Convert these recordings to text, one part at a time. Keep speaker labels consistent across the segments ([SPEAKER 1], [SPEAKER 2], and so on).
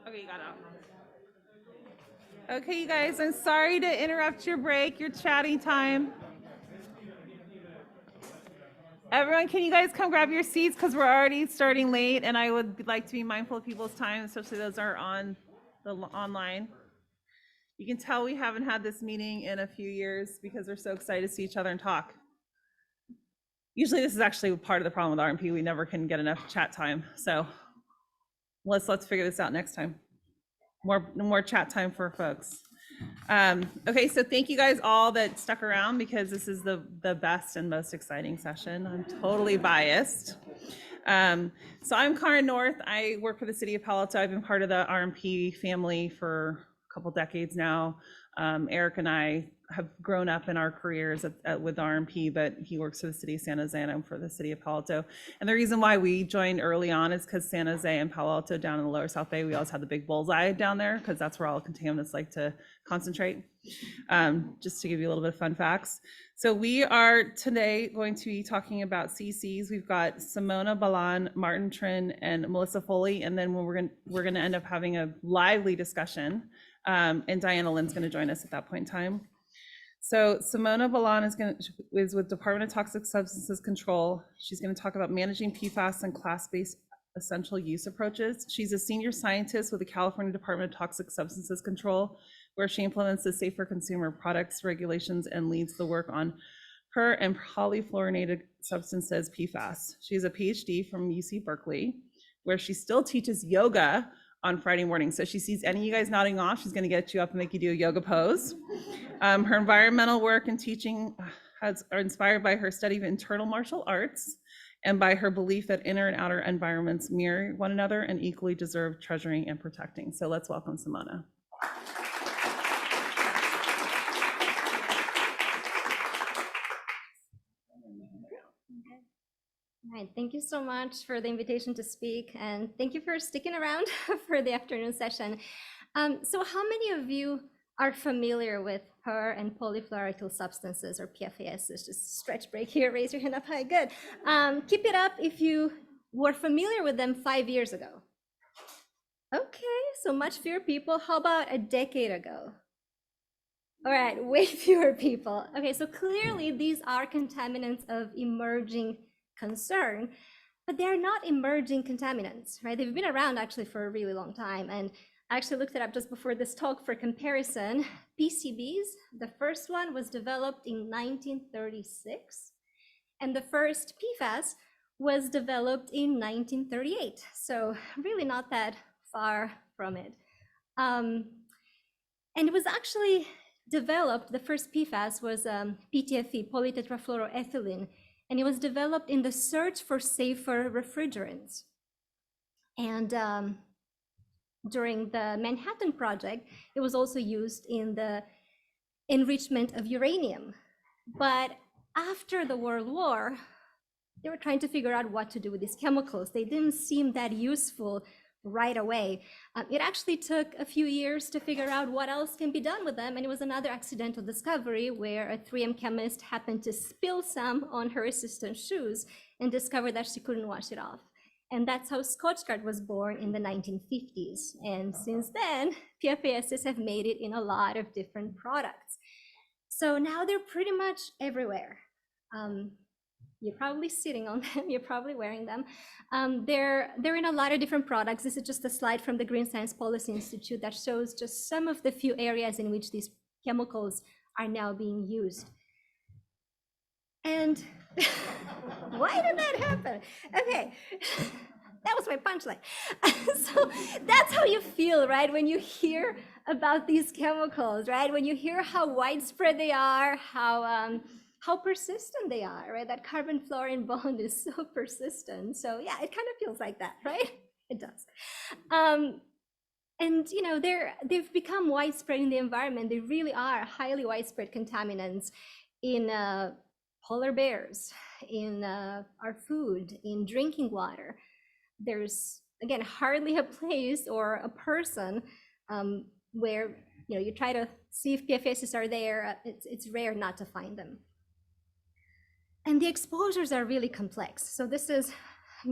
[SPEAKER 1] Okay, you got it. Okay, you guys, I'm sorry to interrupt your break, your chatting time. Everyone, can you guys come grab your seats because we're already starting late, and I would like to be mindful of people's time, especially those that are on the online. You can tell we haven't had this meeting in a few years because we're so excited to see each other and talk. Usually this is actually part of the problem with RMP. We never can get enough chat time. So let's figure this out next time. More chat time for folks. Okay, so thank you guys all that stuck around because this is the best and most exciting session. I'm totally biased. So I'm Karin North. I work for the city of Palo Alto. I've been part of the RMP family for a couple decades now. Eric and I have grown up in our careers with RMP, but he works for the city of San Jose and I'm for the city of Palo Alto. And the reason why we joined early on is because San Jose and Palo Alto down in the lower South Bay, we always had the big bullseye down there because that's where all the contaminants like to concentrate. Just to give you a little bit of fun facts. So we are today going to be talking about CECs. We've got Simona, Balan, Martin, Trinh, and Melissa Foley, and then we're going to end up having a lively discussion. And Diana Lynn's going to join us at that point in time. So Simona Balan is with Department of Toxic Substances Control. She's going to talk about managing PFAS and class-based essential use approaches. She's a senior scientist with the California Department of Toxic Substances Control, where she implements the safer consumer products regulations and leads the work on per and polyfluorinated substances, PFAS. She has a PhD from UC Berkeley, where she still teaches yoga on Friday morning. So she sees any of you guys nodding off, she's going to get you up and make you do a yoga pose. Her environmental work and teaching are inspired by her study of internal martial arts and by her belief that inner and outer environments mirror one another and equally deserve treasuring and protecting. So let's welcome Simona.
[SPEAKER 2] All right, thank you so much for the invitation to speak, and thank you for sticking around for the afternoon session. So how many of you are familiar with per and polyfluoroalkyl substances, or PFAS? It's just a stretch break here. Raise your hand up high. Good. Keep it up if you were familiar with them 5 years ago. Okay, so much fewer people. How about a decade ago? All right, way fewer people. Okay, so clearly these are contaminants of emerging concern, but they're not emerging contaminants, right? They've been around actually for a really long time. And I actually looked it up just before this talk for comparison. PCBs, the first one was developed in 1936, and the first PFAS was developed in 1938. So really not that far from it. And it was actually developed, the first PFAS was PTFE, polytetrafluoroethylene, and it was developed in the search for safer refrigerants. And during the Manhattan Project, it was also used in the enrichment of uranium. But after the World War, they were trying to figure out what to do with these chemicals. They didn't seem that useful right away. It actually took a few years to figure out what else can be done with them. And it was another accidental discovery where a 3M chemist happened to spill some on her assistant's shoes and discovered that she couldn't wash it off. And that's how Scotchgard was born in the 1950s. And since then, PFASs have made it in a lot of different products. So now they're pretty much everywhere. You're probably sitting on them, you're probably wearing them. They're in a lot of different products. This is just a slide from the Green Science Policy Institute that shows just some of the few areas in which these chemicals are now being used. And why did that happen? Okay, that was my punchline. So that's how you feel, right? When you hear about these chemicals, right? When you hear how widespread they are, how persistent they are, right? That carbon-fluorine bond is so persistent. So yeah, it kind of feels like that, right? It does. And you know, they've become widespread in the environment. They really are highly widespread contaminants in polar bears, in our food, in drinking water. There's, again, hardly a place or a person where, you know, you try to see if PFASs are there. It's rare not to find them. And the exposures are really complex. So this is,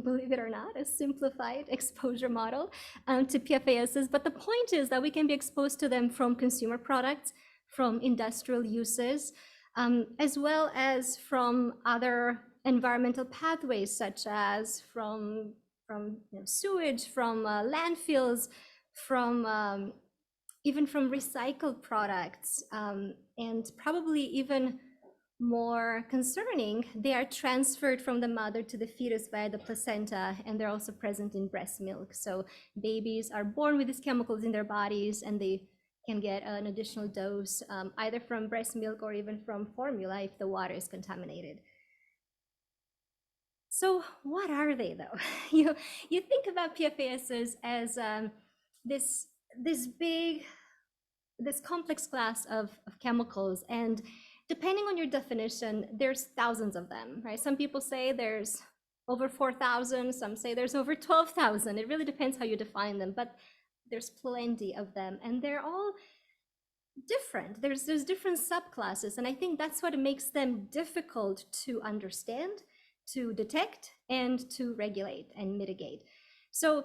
[SPEAKER 2] believe it or not, a simplified exposure model to PFASs. But the point is that we can be exposed to them from consumer products, from industrial uses, as well as from other environmental pathways, such as from sewage, from landfills, from even from recycled products, and probably even more concerning, they are transferred from the mother to the fetus via the placenta, and they're also present in breast milk. So babies are born with these chemicals in their bodies, and they can get an additional dose either from breast milk or even from formula if the water is contaminated. So what are they, though? You think about PFASs as this complex class of chemicals, and depending on your definition, there's thousands of them, right? Some people say there's over 4,000, some say there's over 12,000. It really depends how you define them, but there's plenty of them, and they're all different. There's different subclasses, and I think that's what makes them difficult to understand, to detect, and to regulate and mitigate. So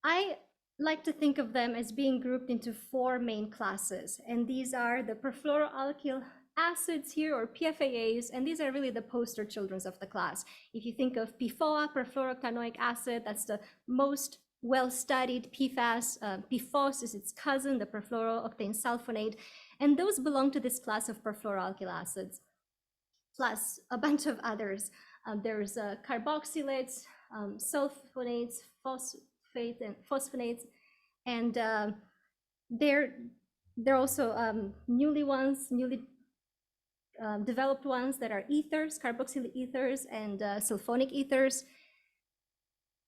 [SPEAKER 2] I like to think of them as being grouped into four main classes, and these are the perfluoroalkyl acids here, or PFAS, and these are really the poster children of the class. If you think of PFOA, perfluoroctanoic acid, that's the most well-studied PFAS. PFOS is its cousin, the perfluorooctane sulfonate, and those belong to this class of perfluoroalkyl acids, plus a bunch of others. There's carboxylates, sulfonates, phosphonates, and they're also newly developed ones that are ethers, carboxyl ethers, and sulfonic ethers.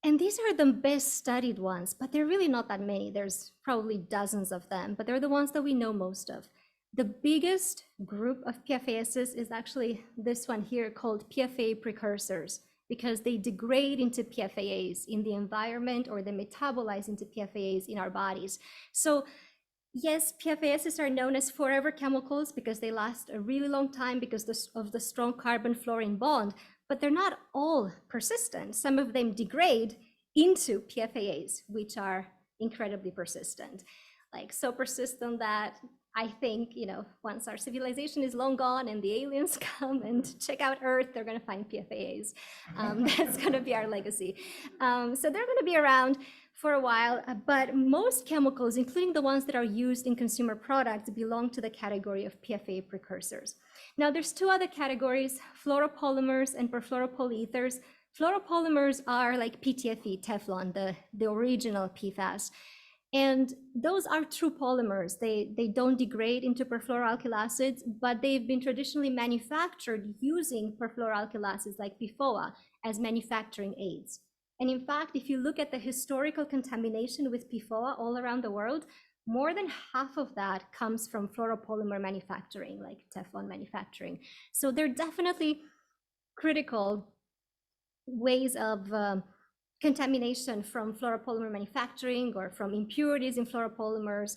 [SPEAKER 2] And these are the best studied ones, but they're really not that many. There's probably dozens of them, but they're the ones that we know most of. The biggest group of PFASs is actually this one here called PFA precursors, because they degrade into PFAS in the environment, or they metabolize into PFAS in our bodies. So yes, PFASs are known as forever chemicals because they last a really long time because of the strong carbon-fluorine bond, but they're not all persistent. Some of them degrade into PFAS, which are incredibly persistent. Like so persistent that I think, you know, once our civilization is long gone and the aliens come and check out Earth, they're going to find PFAS. That's going to be our legacy. So they're going to be around for a while, but most chemicals, including the ones that are used in consumer products, belong to the category of PFA precursors. Now, there's two other categories, fluoropolymers and perfluoropolyethers. Fluoropolymers are like PTFE, Teflon, the original PFAS. And those are true polymers. They don't degrade into perfluoroalkyl acids, but they've been traditionally manufactured using perfluoroalkyl acids like PFOA as manufacturing aids. And in fact, if you look at the historical contamination with PFOA all around the world, more than half of that comes from fluoropolymer manufacturing, like Teflon manufacturing. So they're definitely critical ways of contamination from fluoropolymer manufacturing or from impurities in fluoropolymers,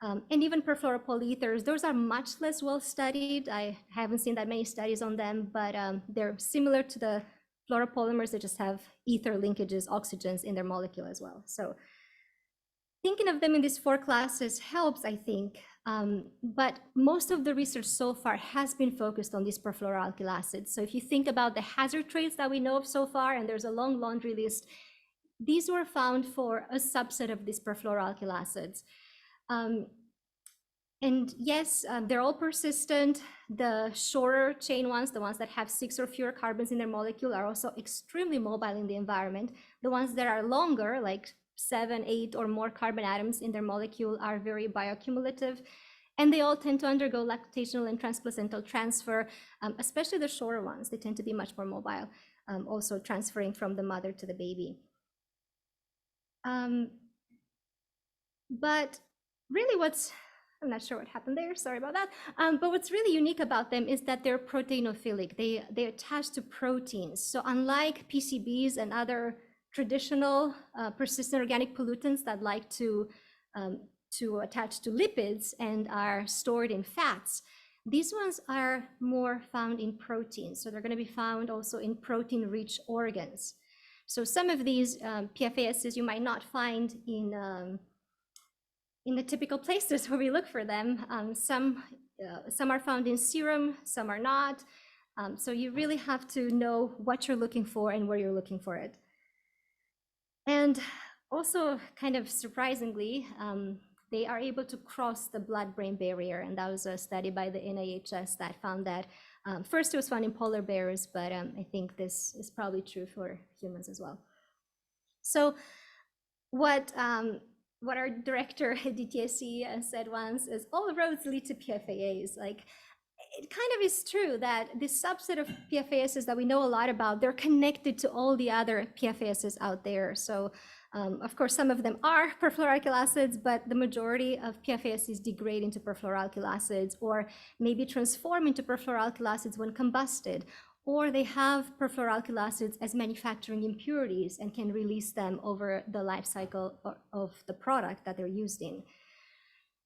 [SPEAKER 2] and even perfluoropolyethers. Those are much less well studied. I haven't seen that many studies on them, but they're similar to the fluoropolymers. They just have ether linkages, oxygens in their molecule as well. So thinking of them in these four classes helps, I think, but most of the research so far has been focused on these perfluoroalkyl acids. So if you think about the hazard traits that we know of so far, and there's a long laundry list, these were found for a subset of these perfluoroalkyl acids. And yes, they're all persistent. The shorter chain ones, the ones that have 6 or fewer carbons in their molecule, are also extremely mobile in the environment. The ones that are longer, like 7, 8 or more carbon atoms in their molecule, are very bioaccumulative. And they all tend to undergo lactational and transplacental transfer, especially the shorter ones. They tend to be much more mobile, also transferring from the mother to the baby. But really I'm not sure what happened there, sorry about that. But what's really unique about them is that they're proteinophilic. They attach to proteins. So unlike PCBs and other traditional persistent organic pollutants that like to attach to lipids and are stored in fats, these ones are more found in proteins. So they're going to be found also in protein-rich organs. So some of these PFASs you might not find in the typical places where we look for them. Some are found in serum, some are not. So you really have to know what you're looking for and where you're looking for it. And also, kind of surprisingly, they are able to cross the blood-brain barrier. And that was a study by the NIHS that found that. First, it was found in polar bears, but I think this is probably true for humans as well. So what our director at DTSC said once is, all roads lead to PFAS. Like, it kind of is true that this subset of PFASs that we know a lot about, they're connected to all the other PFASs out there. So of course, some of them are perfluoroalkyl acids, but the majority of PFASs degrade into perfluoroalkyl acids, or maybe transform into perfluoroalkyl acids when combusted, or they have perfluoroalkyl acids as manufacturing impurities and can release them over the life cycle of the product that they're used in.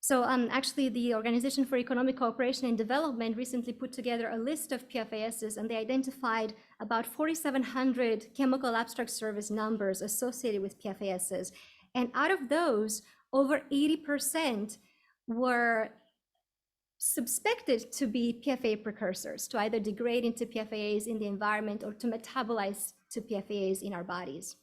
[SPEAKER 2] So actually, the Organization for Economic Cooperation and Development recently put together a list of PFASs, and they identified about 4,700 chemical abstract service numbers associated with PFASs. And out of those, over 80% were suspected to be PFA precursors, to either degrade into PFAS in the environment or to metabolize to PFAS in our bodies.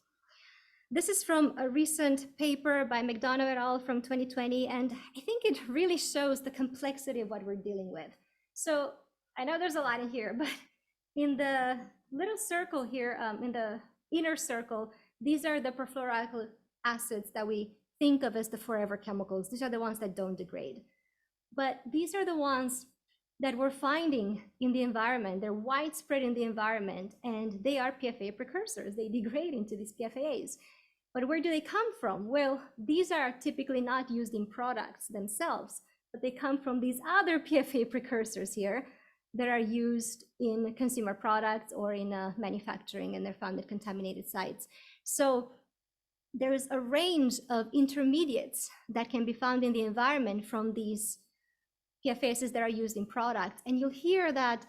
[SPEAKER 2] This is from a recent paper by McDonough et al. From 2020, and I think it really shows the complexity of what we're dealing with. So I know there's a lot in here, but in the little circle here, in the inner circle, these are the perfluoroalkyl acids that we think of as the forever chemicals. These are the ones that don't degrade. But these are the ones that we're finding in the environment. They're widespread in the environment, and they are PFA precursors. They degrade into these PFAs. But where do they come from? Well, these are typically not used in products themselves, but they come from these other PFA precursors here that are used in consumer products or in manufacturing, and they're found at contaminated sites. So there is a range of intermediates that can be found in the environment from these PFASs that are used in products. And you'll hear that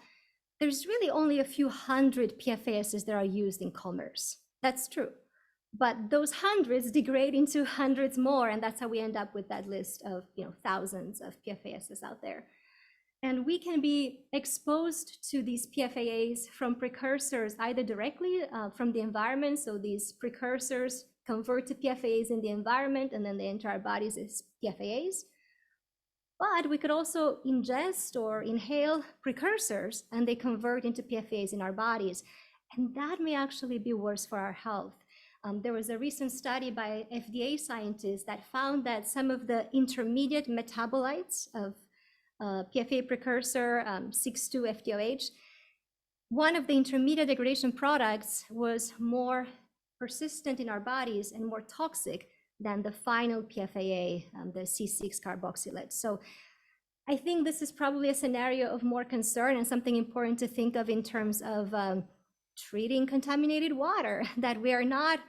[SPEAKER 2] there's really only a few hundred PFASs that are used in commerce. That's true. But those hundreds degrade into hundreds more, and that's how we end up with that list of thousands of PFASs out there. And we can be exposed to these PFAS from precursors either directly from the environment, so these precursors convert to PFAS in the environment, and then they enter our bodies as PFAS. But we could also ingest or inhale precursors, and they convert into PFAS in our bodies. And that may actually be worse for our health. There was a recent study by FDA scientists that found that some of the intermediate metabolites of PFA precursor 6,2-FTOH, one of the intermediate degradation products was more persistent in our bodies and more toxic than the final PFAA, the C6 carboxylate. So I think this is probably a scenario of more concern and something important to think of in terms of treating contaminated water, that we are not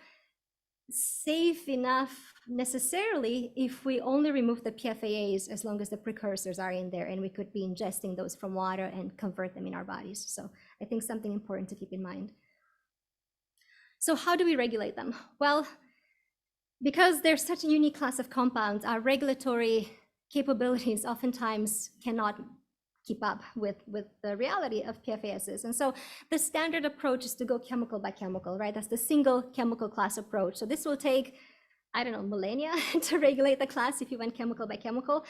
[SPEAKER 2] safe enough necessarily if we only remove the PFAS as long as the precursors are in there, and we could be ingesting those from water and convert them in our bodies. So I think something important to keep in mind. So how do we regulate them? Well, because they're such a unique class of compounds, our regulatory capabilities oftentimes cannot keep up with the reality of PFASs. And so the standard approach is to go chemical by chemical, right? That's the single chemical class approach. So this will take, I don't know, millennia to regulate the class if you went chemical by chemical.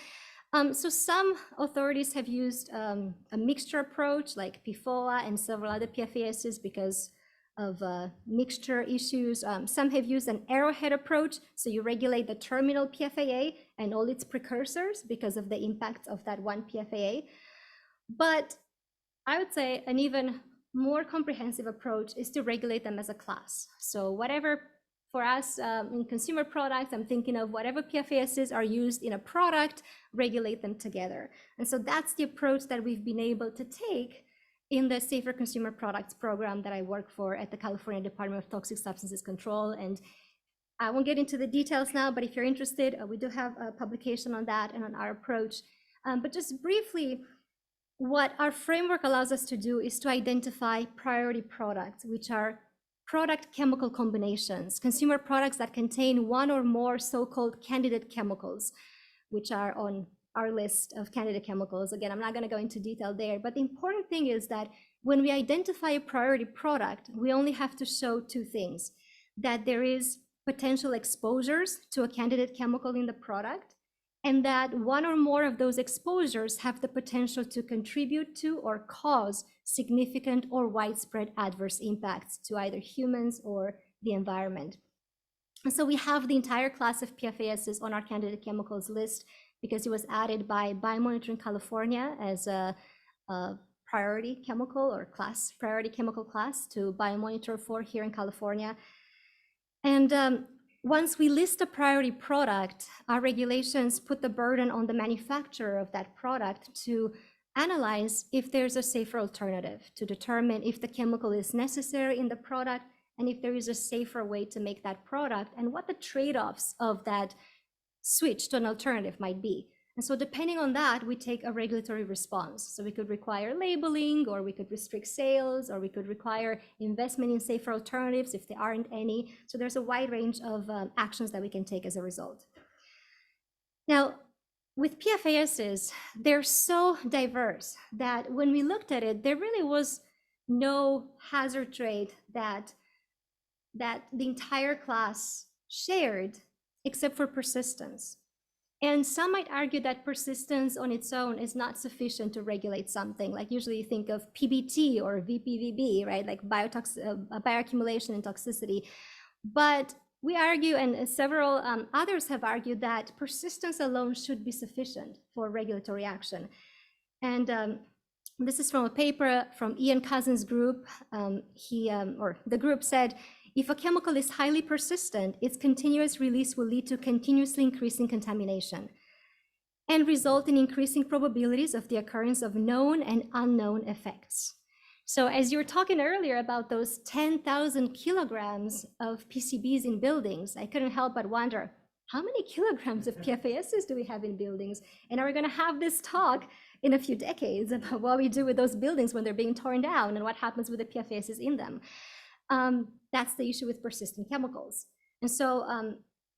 [SPEAKER 2] So some authorities have used a mixture approach like PFOA and several other PFASs because of mixture issues. Some have used an arrowhead approach. So you regulate the terminal PFAA and all its precursors because of the impact of that one PFAA. But I would say an even more comprehensive approach is to regulate them as a class. So whatever, for us in consumer products, I'm thinking of whatever PFASs are used in a product, regulate them together. And so that's the approach that we've been able to take in the Safer Consumer Products program that I work for at the California Department of Toxic Substances Control. And I won't get into the details now, but if you're interested, we do have a publication on that and on our approach. But just briefly, what our framework allows us to do is to identify priority products, which are product chemical combinations, consumer products that contain one or more so-called candidate chemicals, which are on our list of candidate chemicals. Again, I'm not going to go into detail there, but the important thing is that when we identify a priority product, we only have to show two things: that there is potential exposures to a candidate chemical in the product, and that one or more of those exposures have the potential to contribute to or cause significant or widespread adverse impacts to either humans or the environment. And so we have the entire class of PFASs on our candidate chemicals list because it was added by Biomonitoring California as a priority chemical or class, priority chemical class to Biomonitor 4 here in California. And once we list a priority product, our regulations put the burden on the manufacturer of that product to analyze if there's a safer alternative, to determine if the chemical is necessary in the product and if there is a safer way to make that product and what the trade-offs of that switch to an alternative might be. And so depending on that, we take a regulatory response. So we could require labeling, or we could restrict sales, or we could require investment in safer alternatives if there aren't any. So there's a wide range of actions that we can take as a result. Now, with PFASs, they're so diverse that when we looked at it, there really was no hazard trait that the entire class shared except for persistence. And some might argue that persistence on its own is not sufficient to regulate something. Like usually you think of PBT or VPVB, right? Like bioaccumulation and toxicity. But we argue, and several others have argued, that persistence alone should be sufficient for regulatory action. And this is from a paper from Ian Cousin's group. The group said, if a chemical is highly persistent, its continuous release will lead to continuously increasing contamination and result in increasing probabilities of the occurrence of known and unknown effects. So as you were talking earlier about those 10,000 kilograms of PCBs in buildings, I couldn't help but wonder, how many kilograms of PFASs do we have in buildings? And are we going to have this talk in a few decades about what we do with those buildings when they're being torn down and what happens with the PFASs in them? That's the issue with persistent chemicals. And so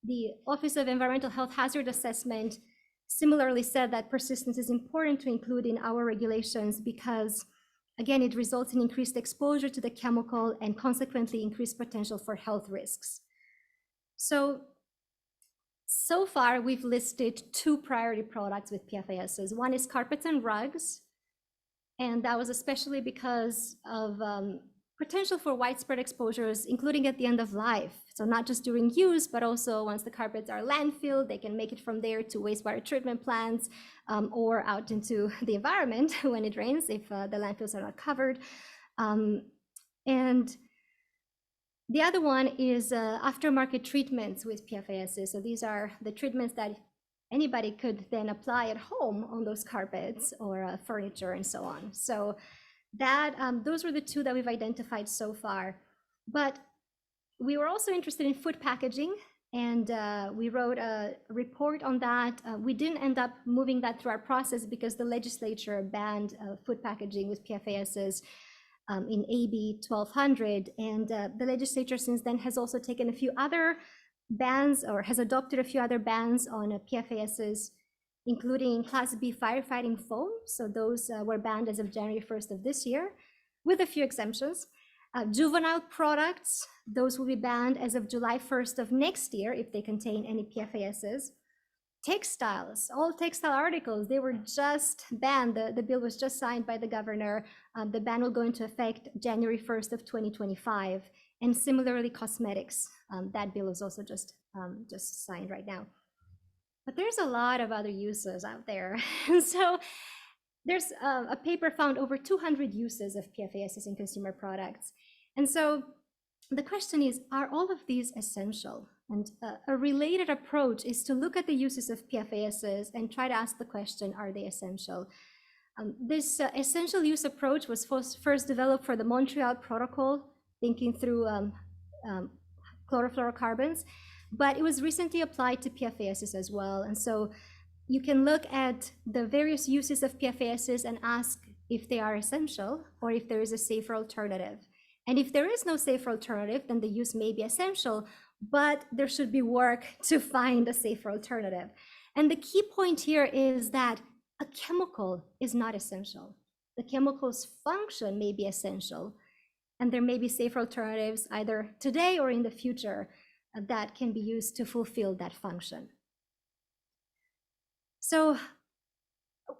[SPEAKER 2] the Office of Environmental Health Hazard Assessment similarly said that persistence is important to include in our regulations because, again, it results in increased exposure to the chemical and consequently increased potential for health risks. So far, we've listed two priority products with PFASs. One is carpets and rugs, and that was especially because of potential for widespread exposures, including at the end of life. So not just during use, but also once the carpets are landfilled, they can make it from there to wastewater treatment plants or out into the environment when it rains if the landfills are not covered. And the other one is aftermarket treatments with PFAS. So these are the treatments that anybody could then apply at home on those carpets or furniture and so on. So that those were the two that we've identified so far. But we were also interested in food packaging, and we wrote a report on that. We didn't end up moving that through our process because the legislature banned food packaging with PFAS in AB 1200, and the legislature since then has also taken a few other bans or has adopted a few other bans on PFAS, including Class B firefighting foam. So those were banned as of January 1st of this year, with a few exemptions. Juvenile products, those will be banned as of July 1st of next year if they contain any PFAS. Textiles, all textile articles, they were just banned. The bill was just signed by the governor. The ban will go into effect January 1st of 2025. And similarly, cosmetics, that bill is also just signed right now. But there's a lot of other uses out there. And so there's a paper found over 200 uses of PFAS in consumer products. And so the question is, are all of these essential? And a related approach is to look at the uses of PFAS and try to ask the question, are they essential? This essential use approach was first developed for the Montreal Protocol, thinking through chlorofluorocarbons, but it was recently applied to PFAS as well. And so you can look at the various uses of PFAS and ask if they are essential or if there is a safer alternative. And if there is no safer alternative, then the use may be essential, but there should be work to find a safer alternative. And the key point here is that a chemical is not essential. The chemical's function may be essential, and there may be safer alternatives either today or in the future that can be used to fulfill that function. So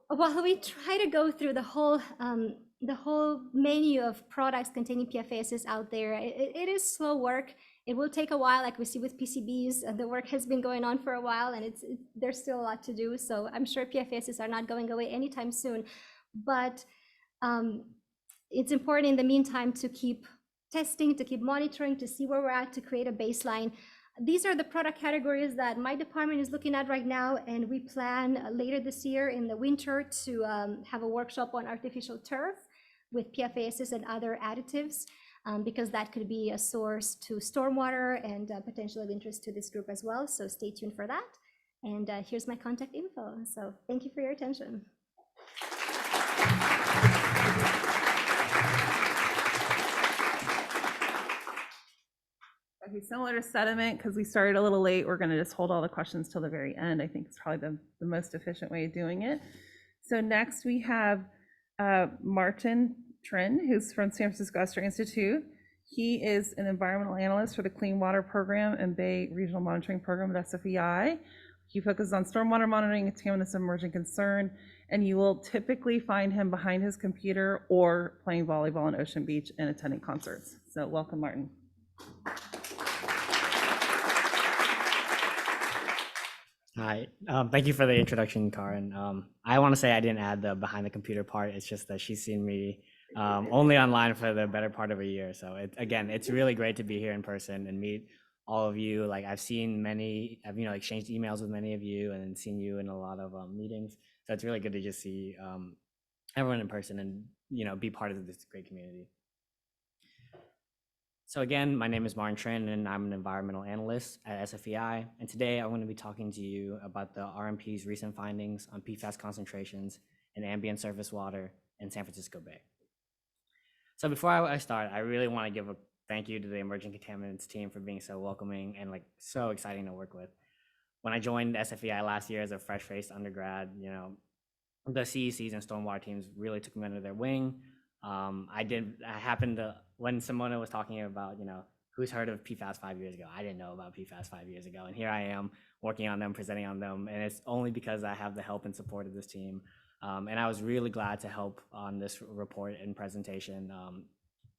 [SPEAKER 2] while we try to go through the whole menu of products containing PFAS out there, it is slow work. It will take a while, like we see with PCBs. The work has been going on for a while, and there's still a lot to do. So I'm sure PFAS are not going away anytime soon. But it's important in the meantime to keep testing, to keep monitoring, to see where we're at, to create a baseline. These are the product categories that my department is looking at right now, and we plan later this year in the winter to have a workshop on artificial turf with PFAS and other additives, because that could be a source to stormwater and potential of interest to this group as well. So stay tuned for that. And here's my contact info. So thank you for your attention.
[SPEAKER 1] Okay, similar to sediment, because we started a little late, we're going to just hold all the questions till the very end. I think it's probably the most efficient way of doing it. So next we have Martin Trinh, who's from San Francisco Estuary Institute. He is an environmental analyst for the Clean Water Program and Bay Regional Monitoring Program at SFEI. He focuses on stormwater monitoring, contaminants of emerging concern, and you will typically find him behind his computer or playing volleyball on Ocean Beach and attending concerts. So welcome, Martin.
[SPEAKER 3] Hi, thank you for the introduction, Karin. I want to say I didn't add the behind the computer part. It's just that she's seen me only online for the better part of a year. So it's really great to be here in person and meet all of you. Like I've seen many, I've exchanged emails with many of you and seen you in a lot of meetings. So it's really good to just see everyone in person and be part of this great community. So again, my name is Martin Trinh, and I'm an environmental analyst at SFEI. And today I'm going to be talking to you about the RMP's recent findings on PFAS concentrations in ambient surface water in San Francisco Bay. So before I start, I really want to give a thank you to the Emerging Contaminants team for being so welcoming and so exciting to work with. When I joined SFEI last year as a fresh-faced undergrad, the CECs and stormwater teams really took me under their wing. I happened to, when Simona was talking about, who's heard of PFAS 5 years ago? I didn't know about PFAS 5 years ago. And here I am working on them, presenting on them. And it's only because I have the help and support of this team. And I was really glad to help on this report and presentation.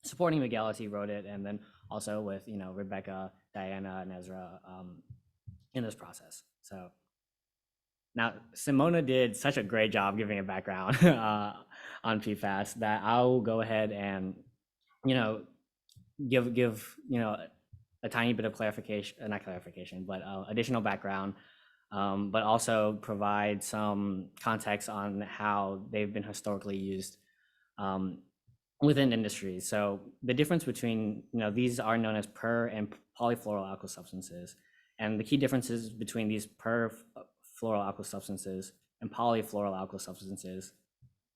[SPEAKER 3] supporting Miguel as he wrote it, and then also with, Rebecca, Diana, and Ezra in this process. So now Simona did such a great job giving a background on PFAS that I'll go ahead and, give a tiny bit of clarification, not clarification, but additional background, but also provide some context on how they've been historically used within industries. So the difference between, these are known as per and polyfluoroalkyl substances. And the key differences between these per fluoroalkyl substances and polyfluoroalkyl substances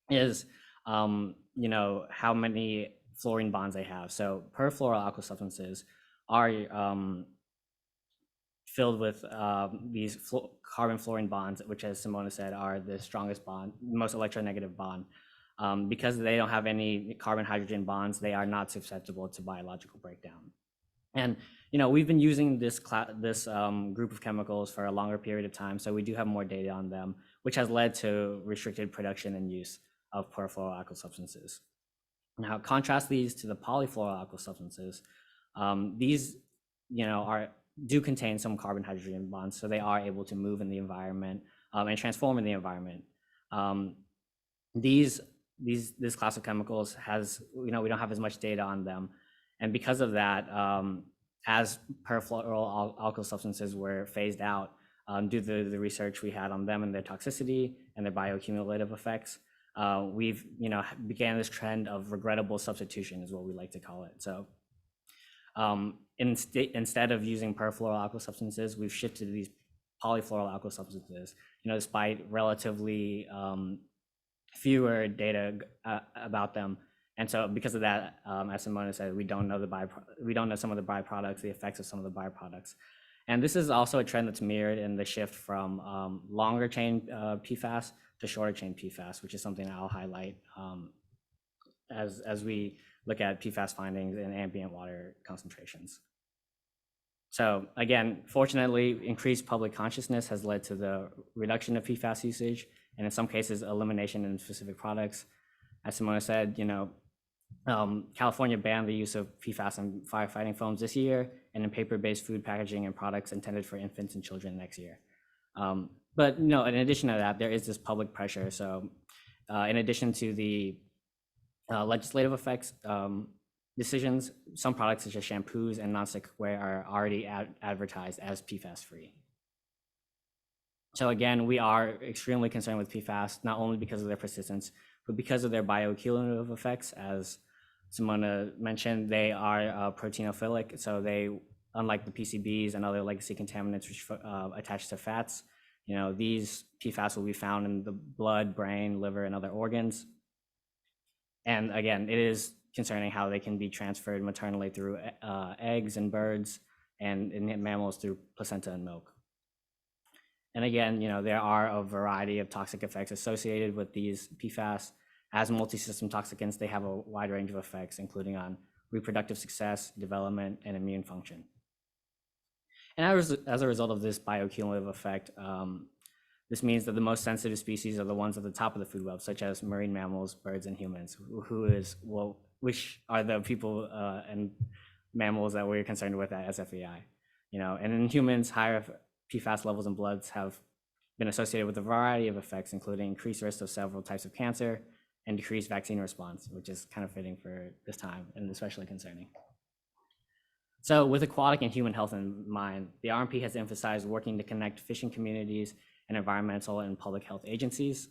[SPEAKER 3] is, how many fluorine bonds they have. So per fluoroalkyl substances are filled with these carbon fluorine bonds, which, as Simona said, are the strongest bond, most electronegative bond. Because they don't have any carbon hydrogen bonds, they are not susceptible to biological breakdown. And we've been using this group of chemicals for a longer period of time, so we do have more data on them, which has led to restricted production and use of perfluoroalkyl substances. Now, contrast these to the polyfluoroalkyl substances. These, do contain some carbon hydrogen bonds, so they are able to move in the environment and transform in the environment. This class of chemicals has, we don't have as much data on them. And because of that, as perfluoroalkyl substances were phased out due to the research we had on them and their toxicity and their bioaccumulative effects, we've, began this trend of regrettable substitution is what we like to call it. So instead of using perfluoroalkyl substances, we've shifted to these polyfluoroalkyl substances, despite relatively fewer data about them. And so because of that, as Simona said, we don't know some of the byproducts, the effects of some of the byproducts. And this is also a trend that's mirrored in the shift from longer chain PFAS to shorter chain PFAS, which is something I'll highlight as we look at PFAS findings in ambient water concentrations. So again, fortunately, increased public consciousness has led to the reduction of PFAS usage, and in some cases, elimination in specific products. As Simona said, California banned the use of PFAS in firefighting foams this year, and in paper-based food packaging and products intended for infants and children next year. But in addition to that, there is this public pressure. So in addition to the legislative effects decisions, some products such as shampoos and nonstick cookware are already advertised as PFAS free. So again, we are extremely concerned with PFAS, not only because of their persistence, but because of their bioaccumulative effects. As Simona mentioned, they are proteinophilic, so they, unlike the PCBs and other legacy contaminants which attach to fats, these PFAS will be found in the blood, brain, liver, and other organs. And again, it is concerning how they can be transferred maternally through eggs and birds, and in mammals through placenta and milk. And again, there are a variety of toxic effects associated with these PFAS. As multi-system toxicants, they have a wide range of effects, including on reproductive success, development, and immune function. And as a result of this bioaccumulative effect, this means that the most sensitive species are the ones at the top of the food web, such as marine mammals, birds, and humans, which are the people and mammals that we're concerned with at SFEI. And in humans, higher PFAS levels in bloods have been associated with a variety of effects, including increased risk of several types of cancer and decreased vaccine response, which is kind of fitting for this time and especially concerning. So with aquatic and human health in mind, the RMP has emphasized working to connect fishing communities and environmental and public health agencies.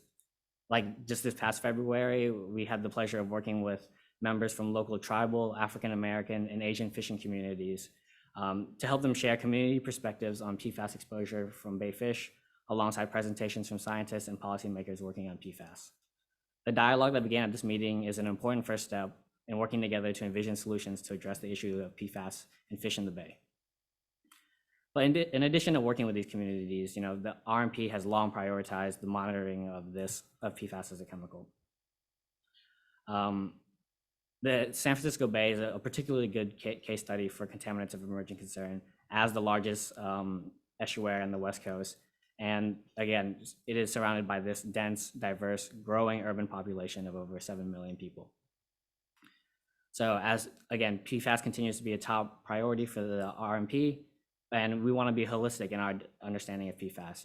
[SPEAKER 3] Like just this past February, we had the pleasure of working with members from local tribal, African American, and Asian fishing communities to help them share community perspectives on PFAS exposure from bay fish, alongside presentations from scientists and policymakers working on PFAS. The dialogue that began at this meeting is an important first step in working together to envision solutions to address the issue of PFAS and fish in the bay. But in addition to working with these communities, the RMP has long prioritized the monitoring of PFAS as a chemical. The San Francisco Bay is a particularly good case study for contaminants of emerging concern as the largest estuary on the West Coast. And again, it is surrounded by this dense, diverse, growing urban population of over 7 million people. So as, again, PFAS continues to be a top priority for the RMP, and we want to be holistic in our understanding of PFAS.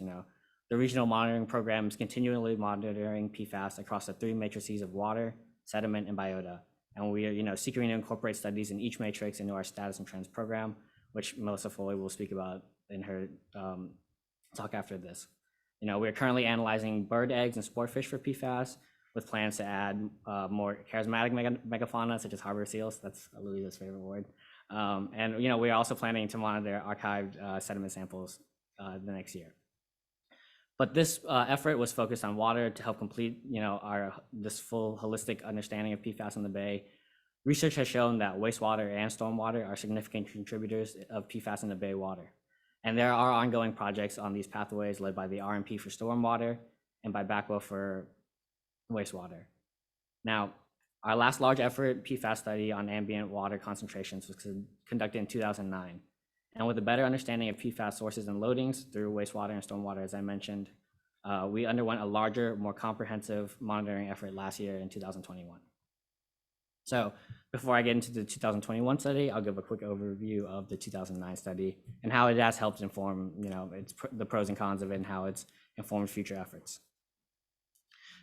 [SPEAKER 3] The regional monitoring program is continually monitoring PFAS across the 3 matrices of water, sediment, and biota. And we are, seeking to incorporate studies in each matrix into our status and trends program, which Melissa Foley will speak about in her talk after this. We are currently analyzing bird eggs and sport fish for PFAS, with plans to add more charismatic megafauna, such as harbor seals. That's Louisa's favorite word. And we are also planning to monitor archived sediment samples the next year. But this effort was focused on water to help complete, this full holistic understanding of PFAS in the Bay. Research has shown that wastewater and stormwater are significant contributors of PFAS in the Bay water. And there are ongoing projects on these pathways led by the RMP for stormwater and by BACWA for wastewater. Now, our last large effort PFAS study on ambient water concentrations was conducted in 2009. And with a better understanding of PFAS sources and loadings through wastewater and stormwater, as I mentioned, we underwent a larger, more comprehensive monitoring effort last year in 2021. So before I get into the 2021 study, I'll give a quick overview of the 2009 study and how it has helped inform, the pros and cons of it and how it's informed future efforts.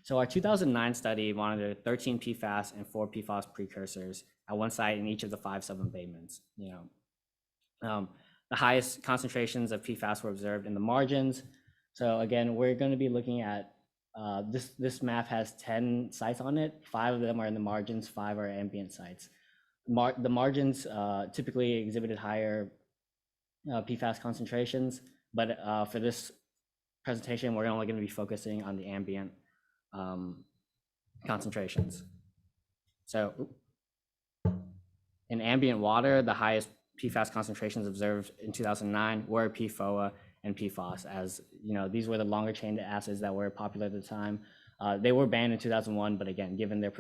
[SPEAKER 3] So our 2009 study monitored 13 PFAS and 4 PFAS precursors at one site in each of the 5 sub-embayments. The highest concentrations of PFAS were observed in the margins. So again, we're going to be looking at this map has 10 sites on it. 5 of them are in the margins, 5 are ambient sites. The margins typically exhibited higher PFAS concentrations, but for this presentation, we're only going to be focusing on the ambient concentrations. So in ambient water, the highest PFAS concentrations observed in 2009 were PFOA and PFAS, as these were the longer chain acids that were popular at the time. They were banned in 2001, but again, given their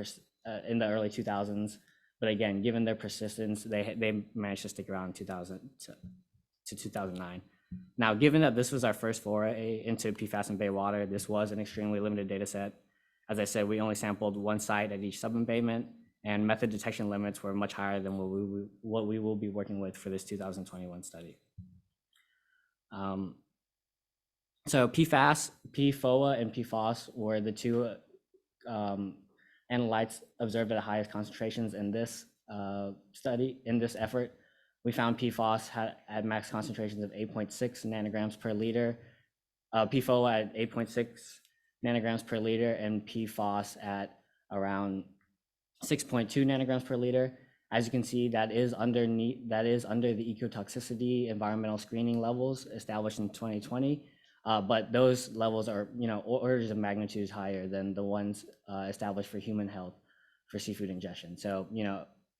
[SPEAKER 3] in the early 2000s, but again, given their persistence, they managed to stick around 2000 to 2009. Now, given that this was our first foray into PFAS in Bay water, this was an extremely limited data set. As I said, we only sampled 1 site at each sub-embayment, and method detection limits were much higher than what we will be working with for this 2021 study. So PFAS, PFOA, and PFOS were the 2 analytes observed at the highest concentrations in this study, in this effort. We found PFOS at max concentrations of 8.6 nanograms per liter, PFOA at 8.6 nanograms per liter, and PFOS at around 6.2 nanograms per liter. As you can see, that is under the ecotoxicity environmental screening levels established in 2020, but those levels are, orders of magnitudes higher than the ones established for human health for seafood ingestion. So,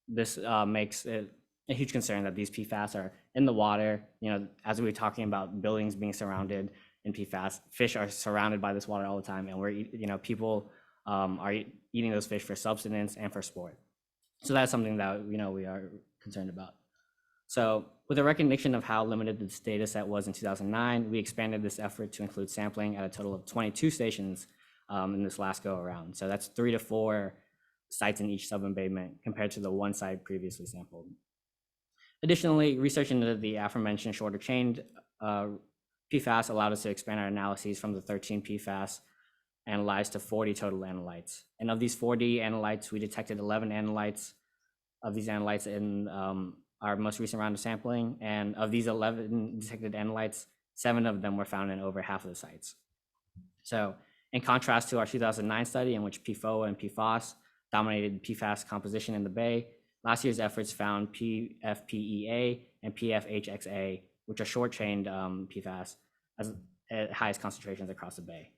[SPEAKER 3] this makes it a huge concern that these PFAS are in the water. As we were talking about buildings being surrounded in PFAS, fish are surrounded by this water all the time, and people are eating those fish for subsistence and for sport. So that's something that we are concerned about. So with a recognition of how limited this data set was in 2009, we expanded this effort to include sampling at a total of 22 stations in this last go around. So that's 3 to 4 sites in each sub-embayment compared to the 1 site previously sampled. Additionally, research into the aforementioned shorter chain PFAS allowed us to expand our analyses from the 13 PFAS analyzed to 40 total analytes. And of these 40 analytes, we detected 11 analytes of these analytes in our most recent round of sampling. And of these 11 detected analytes, 7 of them were found in over half of the sites. So in contrast to our 2009 study, in which PFOA and PFOS dominated PFAS composition in the Bay, last year's efforts found PFPEA and PFHXA, which are short-chained PFAS, at highest concentrations across the Bay.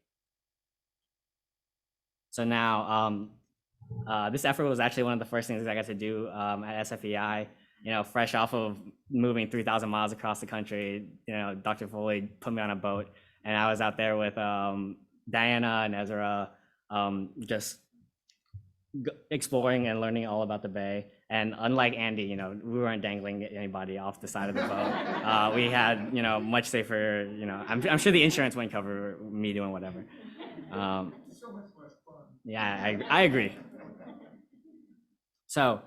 [SPEAKER 3] So now, this effort was actually one of the first things I got to do at SFEI. Fresh off of moving 3,000 miles across the country, Dr. Foley put me on a boat, and I was out there with Diana and Ezra, just exploring and learning all about the Bay. And unlike Andy, we weren't dangling anybody off the side of the boat. We had, much safer, I'm sure the insurance wouldn't cover me doing whatever. So much less fun. Yeah, I agree. So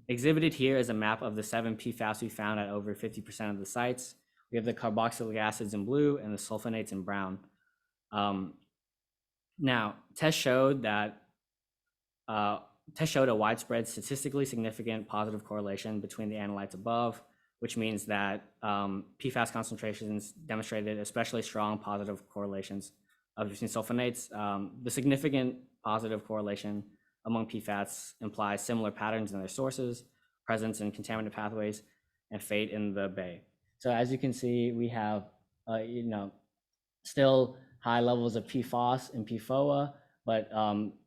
[SPEAKER 3] Exhibited here is a map of the 7 PFAS we found at over 50% of the sites. We have the carboxylic acids in blue and the sulfonates in brown. Now, tests showed a widespread statistically significant positive correlation between the analytes above, which means that PFAS concentrations demonstrated especially strong positive correlations between sulfonates. The significant positive correlation among PFAS implies similar patterns in their sources, presence in contaminant pathways, and fate in the bay. So as you can see, we have, still high levels of PFAS and PFOA, but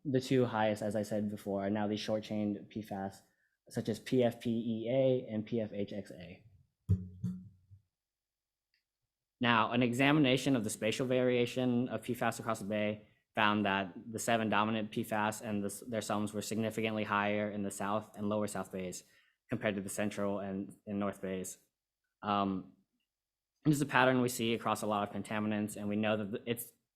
[SPEAKER 3] the two highest, as I said before, are now these short-chain PFAS, such as PFPEA and PFHXA. Now, an examination of the spatial variation of PFAS across the bay found that the 7 dominant PFAS and their sums were significantly higher in the South and Lower South Bays compared to the Central and North Bays. This is a pattern we see across a lot of contaminants, and we know that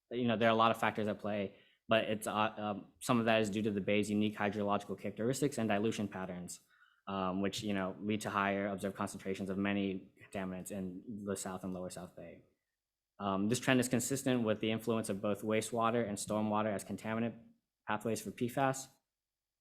[SPEAKER 3] there are a lot of factors at play, but it's some of that is due to the bay's unique hydrological characteristics and dilution patterns, which lead to higher observed concentrations of many contaminants in the South and Lower South Bay. This trend is consistent with the influence of both wastewater and stormwater as contaminant pathways for PFAS.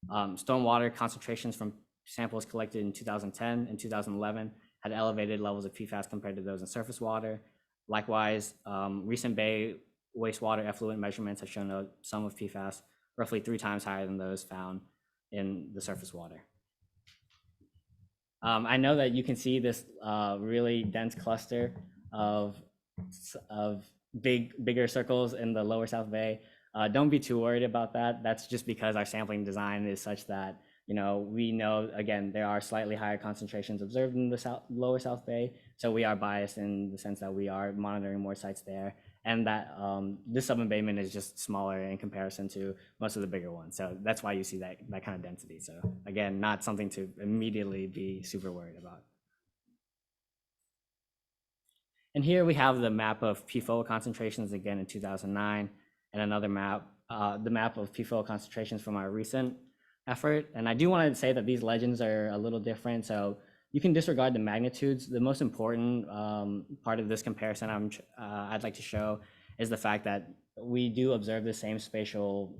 [SPEAKER 3] Stormwater concentrations from samples collected in 2010 and 2011 had elevated levels of PFAS compared to those in surface water. Likewise, recent bay wastewater effluent measurements have shown a sum of PFAS roughly 3 times higher than those found in the surface water. I know that you can see this really dense cluster of bigger circles in the Lower South Bay. Don't be too worried about that. That's just because our sampling design is such that we know, again, there are slightly higher concentrations observed in the Lower South Bay, so we are biased in the sense that we are monitoring more sites there, and that this subabatement is just smaller in comparison to most of the bigger ones. So that's why you see that kind of density. So again, not something to immediately be super worried about. And here we have the map of PFOA concentrations again in 2009, and another map, the map of PFOA concentrations from our recent effort. And I do want to say that these legends are a little different, so you can disregard the magnitudes. The most important part of this comparison I'd like to show is the fact that we do observe the same spatial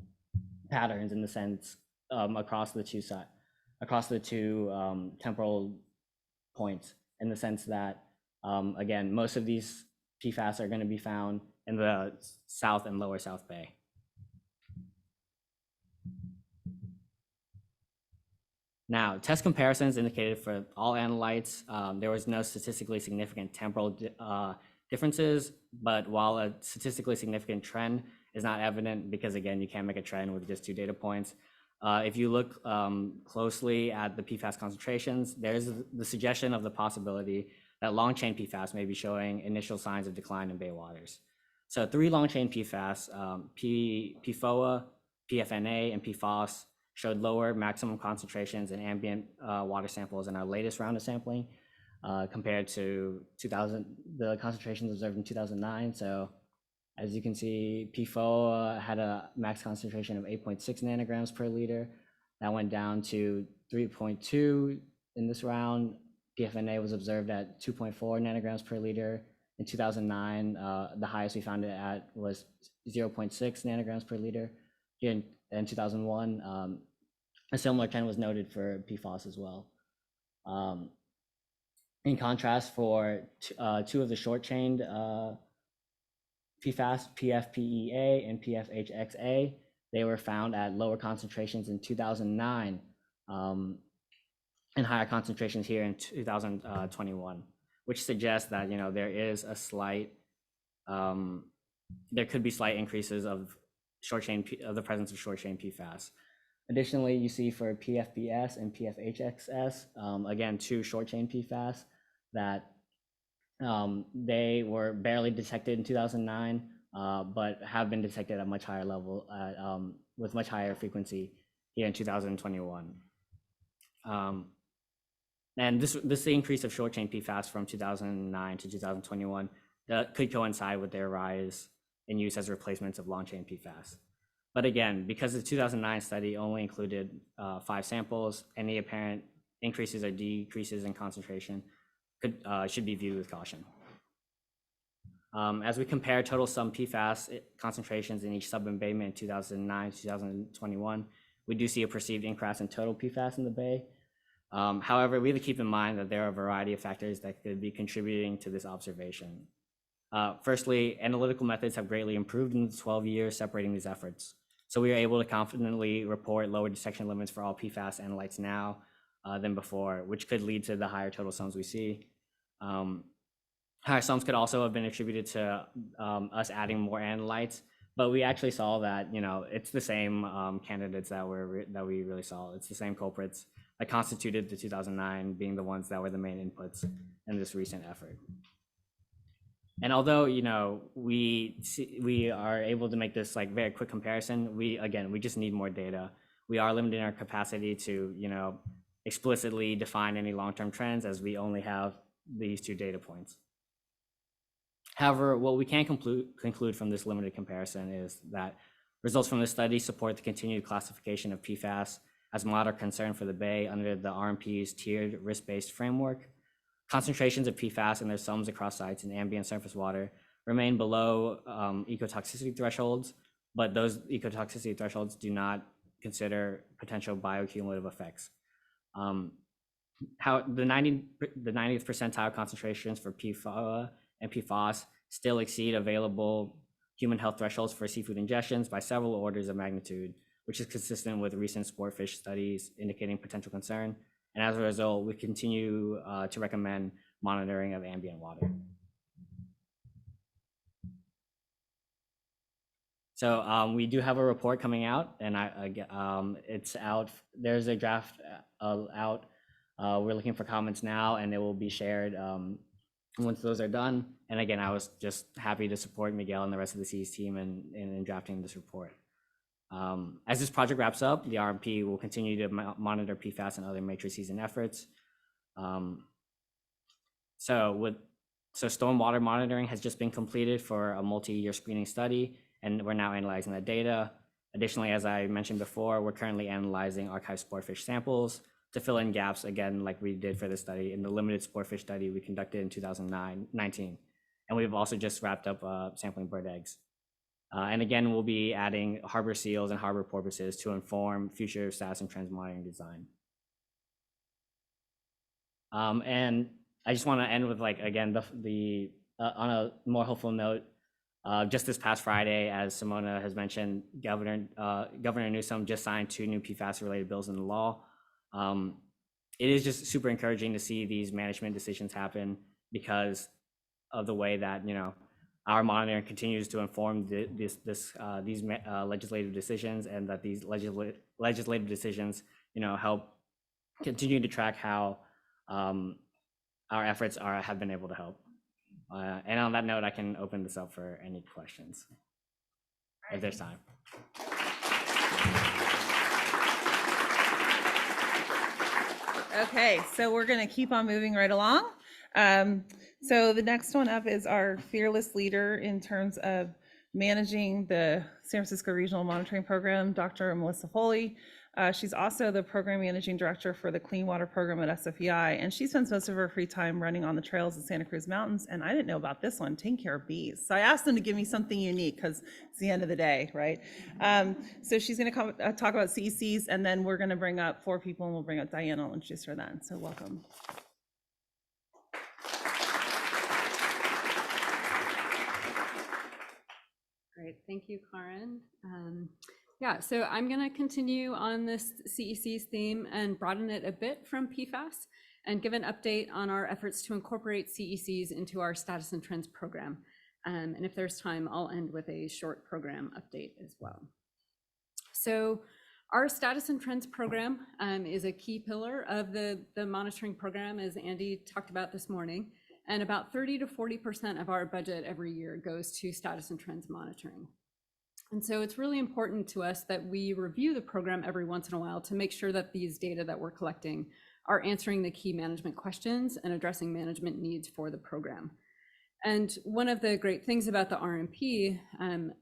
[SPEAKER 3] patterns in the sense across the two temporal points, in the sense that again, most of these PFAS are going to be found in the South and Lower South Bay. Now, test comparisons indicated for all analytes, there was no statistically significant temporal differences, but while a statistically significant trend is not evident, because again, you can't make a trend with just 2 data points. If you look closely at the PFAS concentrations, there's the suggestion of the possibility that long-chain PFAS may be showing initial signs of decline in bay waters. So 3 long-chain PFAS, PFOA, PFNA, and PFOS, showed lower maximum concentrations in ambient water samples in our latest round of sampling compared to the concentrations observed in 2009. So as you can see, PFOA had a max concentration of 8.6 nanograms per liter. That went down to 3.2 in this round. PFNA was observed at 2.4 nanograms per liter. In 2009, the highest we found it at was 0.6 nanograms per liter. Here in 2001, a similar trend was noted for PFOS as well. In contrast, for 2 of the short-chained PFAS, PFPEA and PFHXA, they were found at lower concentrations in 2009 and higher concentrations here in 2021, which suggests that there is a slight, there could be slight increases of the presence of short-chain PFAS. Additionally, you see for PFBS and PFHXS, again, 2 short-chain PFAS that they were barely detected in 2009, but have been detected at much higher level with much higher frequency here in 2021. And this increase of short-chain PFAS from 2009 to 2021 could coincide with their rise in use as replacements of long-chain PFAS. But again, because the 2009 study only included 5 samples, any apparent increases or decreases in concentration should be viewed with caution. As we compare total sum PFAS concentrations in each sub-embayment in 2009 to 2021, we do see a perceived increase in total PFAS in the bay. However, we have to keep in mind that there are a variety of factors that could be contributing to this observation. Firstly, analytical methods have greatly improved in the 12 years separating these efforts. So we are able to confidently report lower detection limits for all PFAS analytes now than before, which could lead to the higher total sums we see. Higher sums could also have been attributed to us adding more analytes, but we actually saw that, you know, it's the same candidates that we really saw. It's the same culprits that constituted the 2009 being the ones that were the main inputs in this recent effort. And although, you know, we are able to make this like very quick comparison, we just need more data. We are limiting our capacity to, you know, explicitly define any long-term trends as we only have these 2 data points. However, what we can conclude from this limited comparison is that results from this study support the continued classification of PFAS as a moderate concern for the Bay under the RMP's tiered risk-based framework. Concentrations of PFAS and their sums across sites in ambient surface water remain below ecotoxicity thresholds, but those ecotoxicity thresholds do not consider potential bioaccumulative effects. How the 90th percentile concentrations for PFOA and PFAS still exceed available human health thresholds for seafood ingestions by several orders of magnitude, which is consistent with recent sport fish studies indicating potential concern. And as a result, we continue to recommend monitoring of ambient water. So we do have a report coming out, and it's out. There's a draft out. We're looking for comments now, and it will be shared once those are done. And again, I was just happy to support Miguel and the rest of the CECs team in drafting this report. As this project wraps up, the RMP will continue to monitor PFAS and other matrices and efforts. So stormwater monitoring has just been completed for a multi-year screening study, and we're now analyzing that data. Additionally, as I mentioned before, we're currently analyzing archived sportfish samples to fill in gaps, again, like we did for this study in the limited sportfish study we conducted in 2019. And we've also just wrapped up sampling bird eggs. And again, we'll be adding harbor seals and harbor porpoises to inform future status and trends monitoring design. And I just want to end with, like, again, on a more hopeful note, just this past Friday, as Simona has mentioned, Governor Newsom just signed 2 new PFAS-related bills into law. It is just super encouraging to see these management decisions happen because of the way that, you know, our monitoring continues to inform these legislative decisions, and that these legislative decisions, you know, help continue to track how our efforts have been able to help. And on that note, I can open this up for any questions if there's time.
[SPEAKER 1] Okay, so we're going to keep on moving right along. So the next one up is our fearless leader in terms of managing the San Francisco Regional Monitoring Program, Dr. Melissa Foley. She's also the program managing director for the Clean Water Program at SFEI, and she spends most of her free time running on the trails of Santa Cruz Mountains. And I didn't know about this one, taking care of bees. So I asked them to give me something unique because it's the end of the day, right? So she's going to talk about CECs, and then we're going to bring up 4 people, and we'll bring up Diana. I'll introduce her then. So welcome.
[SPEAKER 4] Great, thank you, Karin. Yeah, so I'm going to continue on this CECs theme and broaden it a bit from PFAS and give an update on our efforts to incorporate CECs into our status and trends program. And if there's time, I'll end with a short program update as well. So our status and trends program is a key pillar of the monitoring program, as Andy talked about this morning. And about 30 to 40% of our budget every year goes to status and trends monitoring. And so it's really important to us that we review the program every once in a while to make sure that these data that we're collecting are answering the key management questions and addressing management needs for the program. And one of the great things about the RMP,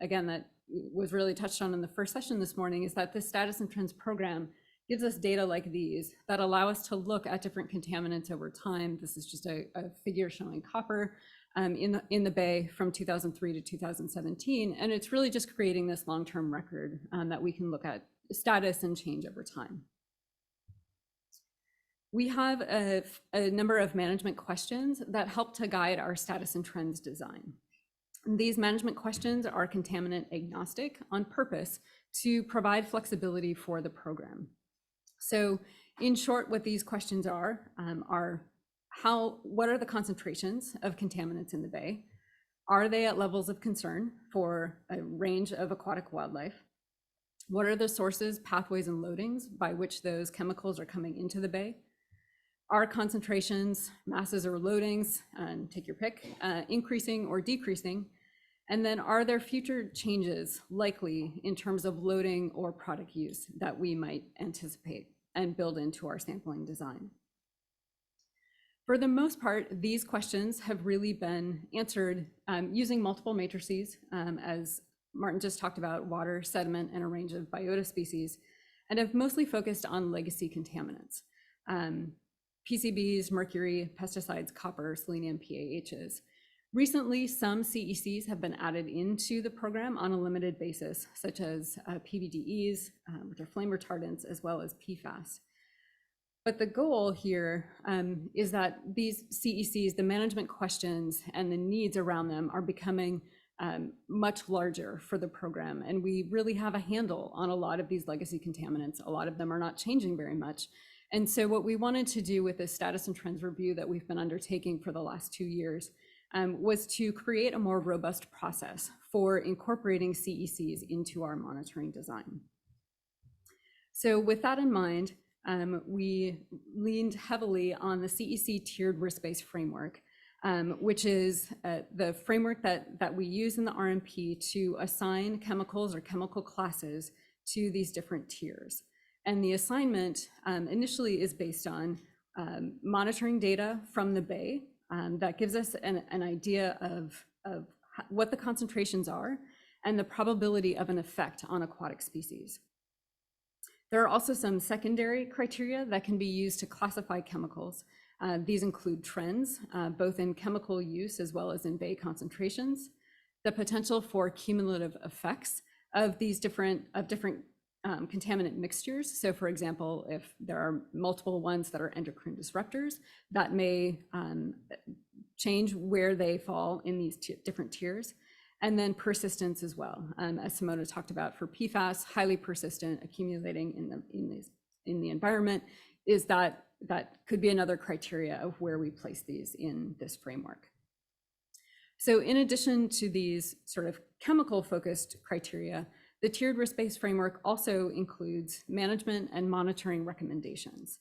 [SPEAKER 4] again, that was really touched on in the first session this morning, is that the status and trends program gives us data like these that allow us to look at different contaminants over time. This is just a figure showing copper in the bay from 2003 to 2017. And it's really just creating this long-term record that we can look at status and change over time. We have a number of management questions that help to guide our status and trends design. These management questions are contaminant agnostic on purpose to provide flexibility for the program. So in short, what these questions are what are the concentrations of contaminants in the bay? Are they at levels of concern for a range of aquatic wildlife? What are the sources, pathways, and loadings by which those chemicals are coming into the bay? Are concentrations, masses, or loadings, take your pick, increasing or decreasing? And then are there future changes likely in terms of loading or product use that we might anticipate and build into our sampling design? For the most part, these questions have really been answered using multiple matrices, as Martin just talked about, water, sediment, and a range of biota species, and have mostly focused on legacy contaminants. PCBs, mercury, pesticides, copper, selenium, PAHs. Recently, some CECs have been added into the program on a limited basis, such as PBDEs, which are flame retardants, as well as PFAS. But the goal here is that these CECs, the management questions and the needs around them are becoming much larger for the program. And we really have a handle on a lot of these legacy contaminants. A lot of them are not changing very much. And so what we wanted to do with this status and trends review that we've been undertaking for the last 2 years was to create a more robust process for incorporating CECs into our monitoring design. So with that in mind, we leaned heavily on the CEC tiered risk-based framework, which is the framework that we use in the RMP to assign chemicals or chemical classes to these different tiers. And the assignment initially is based on monitoring data from the bay that gives us an idea of what the concentrations are and the probability of an effect on aquatic species. There are also some secondary criteria that can be used to classify chemicals. These include trends, both in chemical use as well as in bay concentrations, the potential for cumulative effects of these different contaminant mixtures. So for example, if there are multiple ones that are endocrine disruptors, that may change where they fall in these different tiers. And then persistence as well. As Simona talked about for PFAS, highly persistent, accumulating in the environment, is that could be another criteria of where we place these in this framework. So in addition to these sort of chemical focused criteria, the tiered risk-based framework also includes management and monitoring recommendations.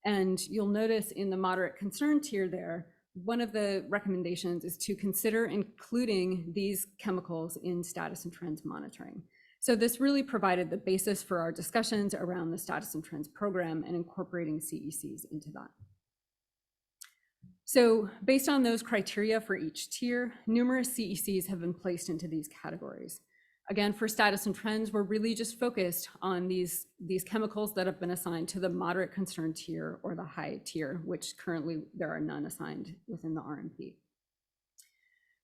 [SPEAKER 4] And you'll notice in the moderate concern tier there, one of the recommendations is to consider including these chemicals in status and trends monitoring. So this really provided the basis for our discussions around the status and trends program and incorporating CECs into that. So based on those criteria for each tier, numerous CECs have been placed into these categories. Again, for status and trends, we're really just focused on these chemicals that have been assigned to the moderate concern tier or the high tier, which currently there are none assigned within the RMP.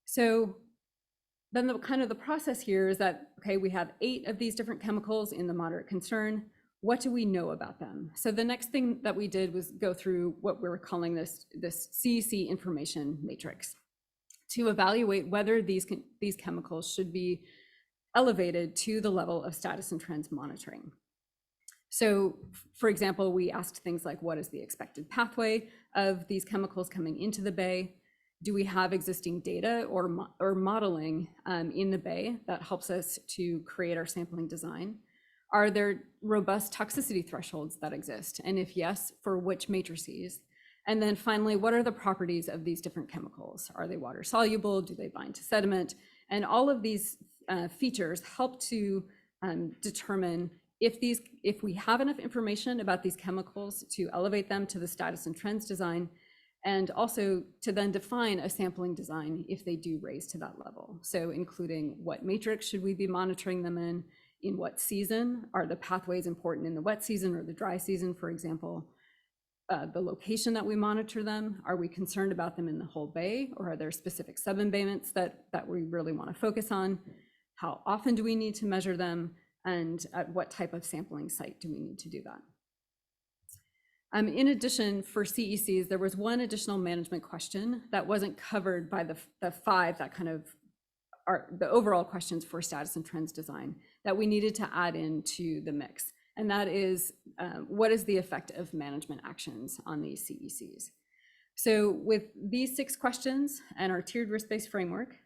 [SPEAKER 4] So then the process here is that, okay, we have 8 of these different chemicals in the moderate concern. What do we know about them? So the next thing that we did was go through what we were calling this CEC information matrix to evaluate whether these chemicals should be elevated to the level of status and trends monitoring. So for example, we asked things like, what is the expected pathway of these chemicals coming into the bay? Do we have existing data or modeling in the bay that helps us to create our sampling design? Are there robust toxicity thresholds that exist? And if yes, for which matrices? And then finally, what are the properties of these different chemicals? Are they water soluble? Do they bind to sediment? And all of these features help to determine if we have enough information about these chemicals to elevate them to the status and trends design, and also to then define a sampling design if they do raise to that level. So including what matrix should we be monitoring them in what season, are the pathways important in the wet season or the dry season, for example, the location that we monitor them, are we concerned about them in the whole bay, or are there specific sub-embayments that we really want to focus on? How often do we need to measure them, and at what type of sampling site do we need to do that? In addition, for CECs, there was one additional management question that wasn't covered by the five that kind of are the overall questions for status and trends design that we needed to add into the mix. And that is, what is the effect of management actions on these CECs? So with these 6 questions and our tiered risk-based framework,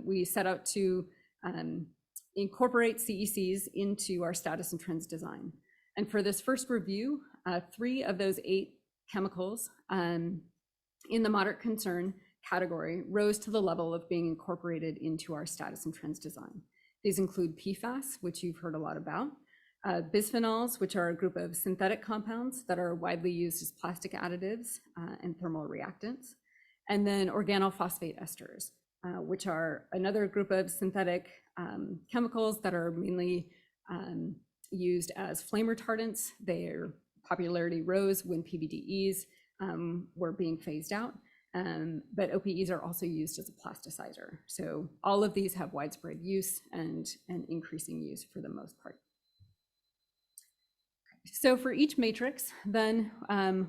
[SPEAKER 4] we set out to incorporate CECs into our status and trends design. And for this first review, 3 of those 8 chemicals in the moderate concern category rose to the level of being incorporated into our status and trends design. These include PFAS, which you've heard a lot about, bisphenols, which are a group of synthetic compounds that are widely used as plastic additives and thermal reactants, and then organophosphate esters, which are another group of synthetic chemicals that are mainly used as flame retardants. Their popularity rose when PBDEs were being phased out, but OPEs are also used as a plasticizer. So all of these have widespread use and increasing use for the most part. So for each matrix, then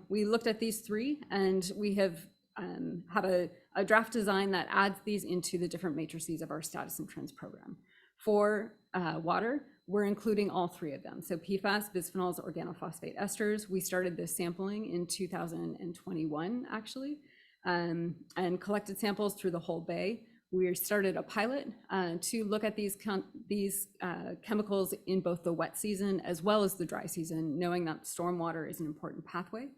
[SPEAKER 4] we looked at these 3, and we have a draft design that adds these into the different matrices of our status and trends program. For water, we're including all 3 of them. So PFAS, bisphenols, organophosphate esters. We started this sampling in 2021, actually, and collected samples through the whole bay. We started a pilot to look at these chemicals in both the wet season as well as the dry season, knowing that stormwater is an important pathway.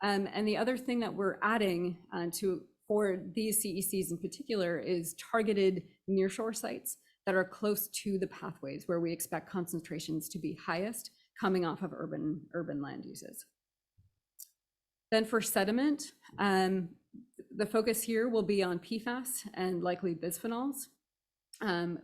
[SPEAKER 4] And the other thing that we're adding for these CECs in particular is targeted nearshore sites that are close to the pathways where we expect concentrations to be highest coming off of urban land uses. Then for sediment, the focus here will be on PFAS and likely bisphenols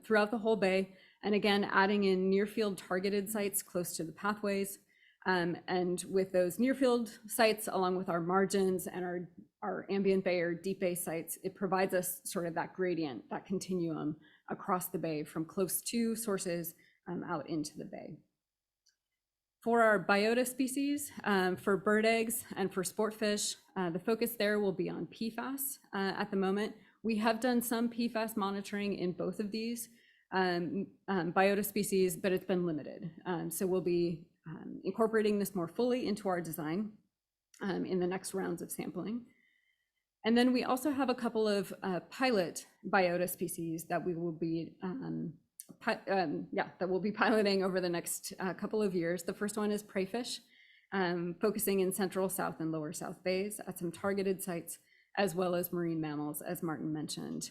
[SPEAKER 4] throughout the whole bay, and again, adding in near-field targeted sites close to the pathways. And with those near-field sites, along with our margins and our ambient bay or deep bay sites, it provides us sort of that gradient, that continuum across the bay from close to sources out into the bay. For our biota species, for bird eggs and for sport fish, the focus there will be on PFAS at the moment. We have done some PFAS monitoring in both of these biota species, but it's been limited. So we'll be incorporating this more fully into our design in the next rounds of sampling. And then we also have a couple of pilot biota species that we will be piloting over the next couple of years. The first one is preyfish, focusing in central, south, and lower south bays at some targeted sites, as well as marine mammals, as Martin mentioned,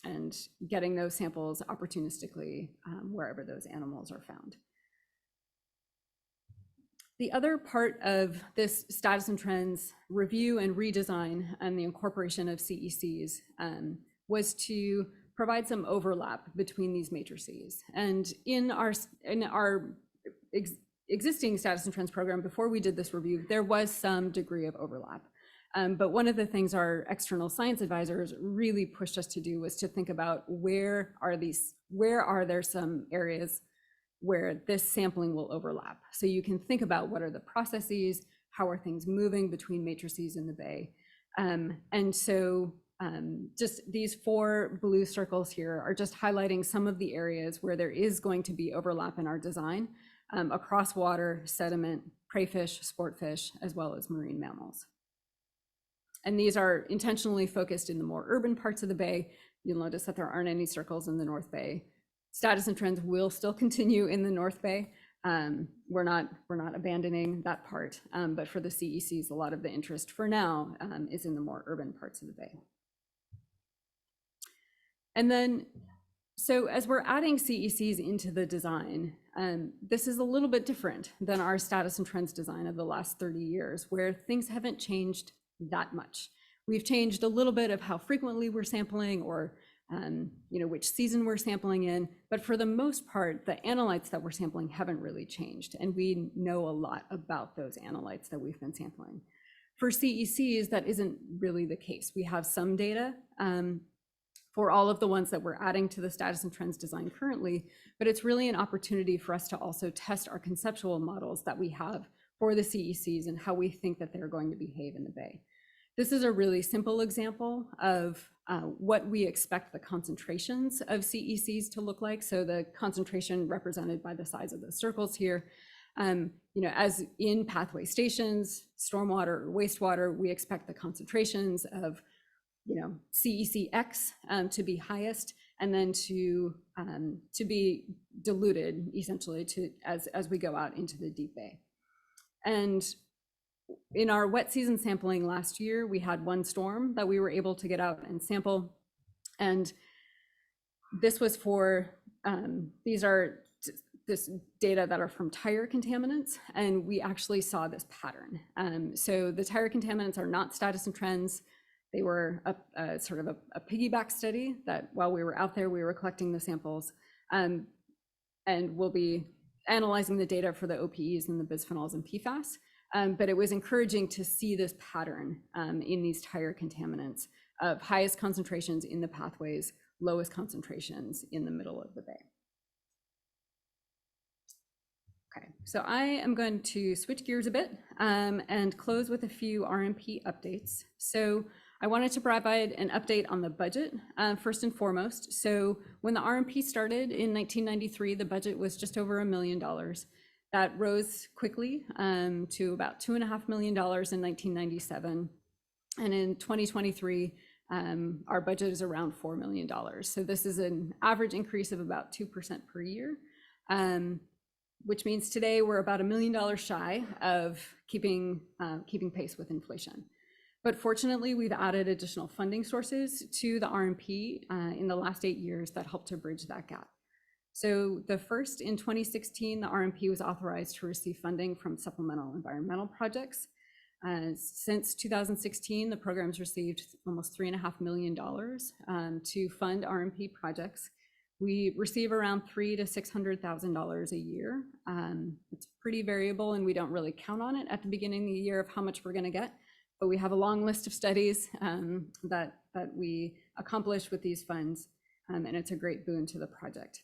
[SPEAKER 4] and getting those samples opportunistically wherever those animals are found. The other part of this status and trends review and redesign and the incorporation of CECs was to provide some overlap between these matrices. And in our existing status and trends program, before we did this review, there was some degree of overlap. But one of the things our external science advisors really pushed us to do was to think about where are there some areas where this sampling will overlap. So you can think about what are the processes, how are things moving between matrices in the bay. And so just these 4 blue circles here are just highlighting some of the areas where there is going to be overlap in our design across water, sediment, preyfish, sport fish, as well as marine mammals. And these are intentionally focused in the more urban parts of the bay. You'll notice that there aren't any circles in the North Bay. Status and trends will still continue in the North Bay. We're not abandoning that part, but for the CECs, a lot of the interest for now is in the more urban parts of the bay. And then, so as we're adding CECs into the design, this is a little bit different than our status and trends design of the last 30 years, where things haven't changed that much. We've changed a little bit of how frequently we're sampling or which season we're sampling in, but for the most part, the analytes that we're sampling haven't really changed, and we know a lot about those analytes that we've been sampling. For CECs, that isn't really the case. We have some data for all of the ones that we're adding to the status and trends design currently, but it's really an opportunity for us to also test our conceptual models that we have for the CECs and how we think that they're going to behave in the Bay. This is a really simple example of what we expect the concentrations of CECs to look like. So the concentration represented by the size of the circles here. As in pathway stations, stormwater or wastewater, we expect the concentrations of CECx to be highest, and then to be diluted essentially as we go out into the deep Bay. And in our wet season sampling last year, we had one storm that we were able to get out and sample. And this was for, this data that are from tire contaminants. And we actually saw this pattern. So the tire contaminants are not status and trends. They were a sort of a piggyback study that while we were out there, we were collecting the samples. And we'll be analyzing the data for the OPEs and the bisphenols and PFAS. But it was encouraging to see this pattern in these tire contaminants of highest concentrations in the pathways, lowest concentrations in the middle of the Bay. Okay, so I am going to switch gears a bit and close with a few RMP updates. So I wanted to provide an update on the budget first and foremost. So when the RMP started in 1993, the budget was just over $1 million. That rose quickly to about $2.5 million in 1997. And in 2023, our budget is around $4 million. So this is an average increase of about 2% per year, which means today we're about $1 million shy of keeping pace with inflation. But fortunately, we've added additional funding sources to the RMP in the last 8 years that help to bridge that gap. So the first, in 2016, the RMP was authorized to receive funding from supplemental environmental projects. Since 2016, the program's received almost $3.5 million to fund RMP projects. We receive around $300,000 to $600,000 a year. It's pretty variable, and we don't really count on it at the beginning of the year of how much we're going to get. But we have a long list of studies that we accomplish with these funds, and it's a great boon to the project.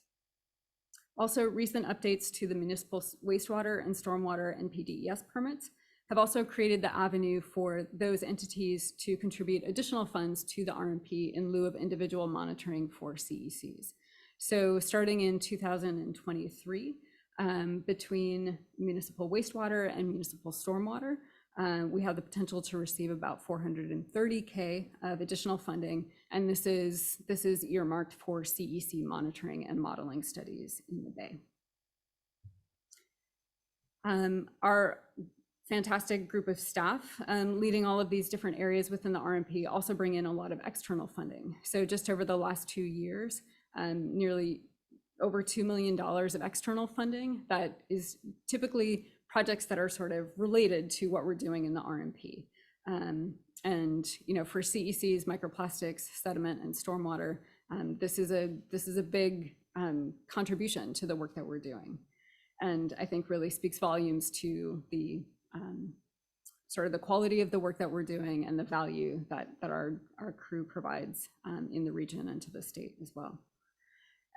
[SPEAKER 4] Also, recent updates to the municipal wastewater and stormwater and PDES permits have also created the avenue for those entities to contribute additional funds to the RMP in lieu of individual monitoring for CECs. So starting in 2023, between municipal wastewater and municipal stormwater, we have the potential to receive about $430K of additional funding, and this is earmarked for CEC monitoring and modeling studies in the Bay. Our fantastic group of staff leading all of these different areas within the RMP also bring in a lot of external funding. So just over the last 2 years, nearly over $2 million of external funding that is typically projects that are sort of related to what we're doing in the RMP. And for CECs, microplastics, sediment, and stormwater, this is a big contribution to the work that we're doing. And I think really speaks volumes to the sort of the quality of the work that we're doing and the value that our crew provides in the region and to the state as well.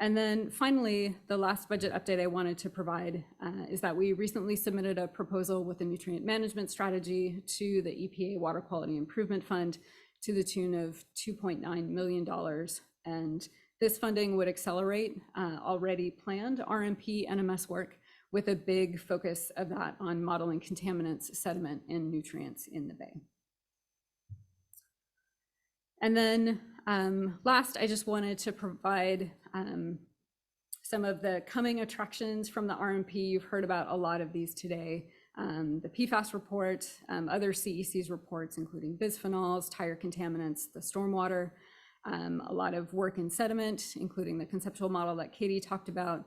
[SPEAKER 4] And then finally, the last budget update I wanted to provide is that we recently submitted a proposal with a nutrient management strategy to the EPA Water Quality Improvement Fund to the tune of $2.9 million. And this funding would accelerate already planned RMP NMS work with a big focus of that on modeling contaminants, sediment, and nutrients in the Bay. And then last, I just wanted to provide some of the coming attractions from the RMP. You've heard about a lot of these today. The PFAS report, other CECs reports, including bisphenols, tire contaminants, the stormwater, a lot of work in sediment, including the conceptual model that Katie talked about,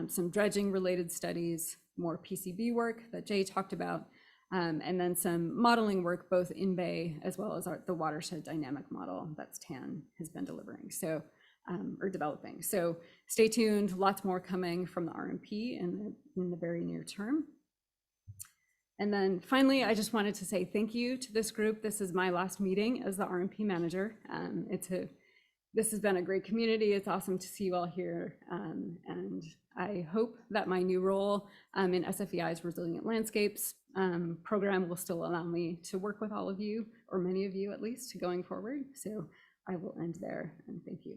[SPEAKER 4] some dredging related studies, more PCB work that Jay talked about, and then some modeling work both in Bay as well as the watershed dynamic model that's TAN has been delivering, so or developing. So stay tuned, lots more coming from the RMP in the very near term. And then finally, I just wanted to say thank you to this group. This is my last meeting as the RMP manager. This has been a great community. It's awesome to see you all here. And I hope that my new role in SFEI's Resilient Landscapes program will still allow me to work with all of you, or many of you at least, going forward. So I will end there, and thank you.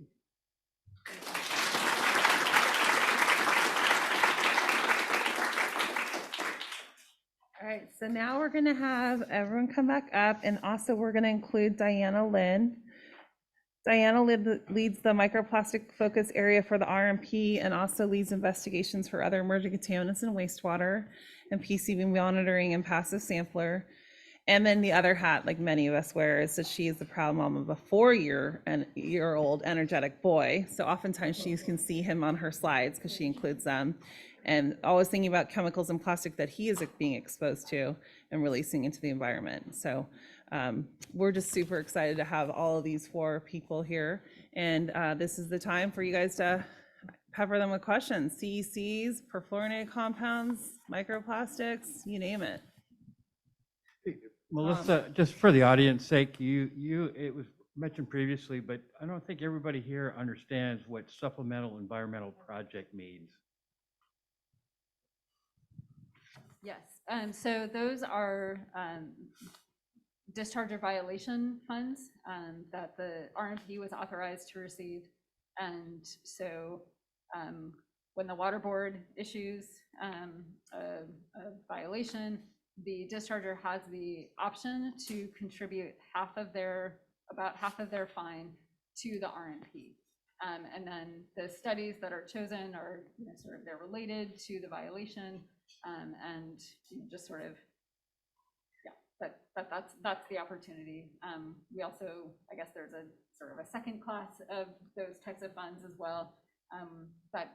[SPEAKER 1] All right, so now we're going to have everyone come back up, and also we're going to include Diana Lynn. Diana leads the microplastic focus area for the RMP and also leads investigations for other emerging contaminants in wastewater and PCB monitoring and passive sampler. And then the other hat, like many of us wear, is that she is the proud mom of a 4-year-old energetic boy. So oftentimes you can see him on her slides because she includes them. And always thinking about chemicals and plastic that he is being exposed to and releasing into the environment. So we're just super excited to have all of these 4 people here. And this is the time for you guys to pepper them with questions. CECs, perfluorinated compounds, microplastics, you name it.
[SPEAKER 5] Melissa, just for the audience sake, it was mentioned previously, but I don't think everybody here understands what supplemental environmental project means.
[SPEAKER 4] Yes, so those are discharge or violation funds that the RMP was authorized to receive. And so when the water board issues a violation, the discharger has the option to contribute about half of their fine to the RMP. And then the studies that are chosen are, they're related to the violation, and just sort of, that's the opportunity. We also, I guess there's a sort of a second class of those types of funds as well, but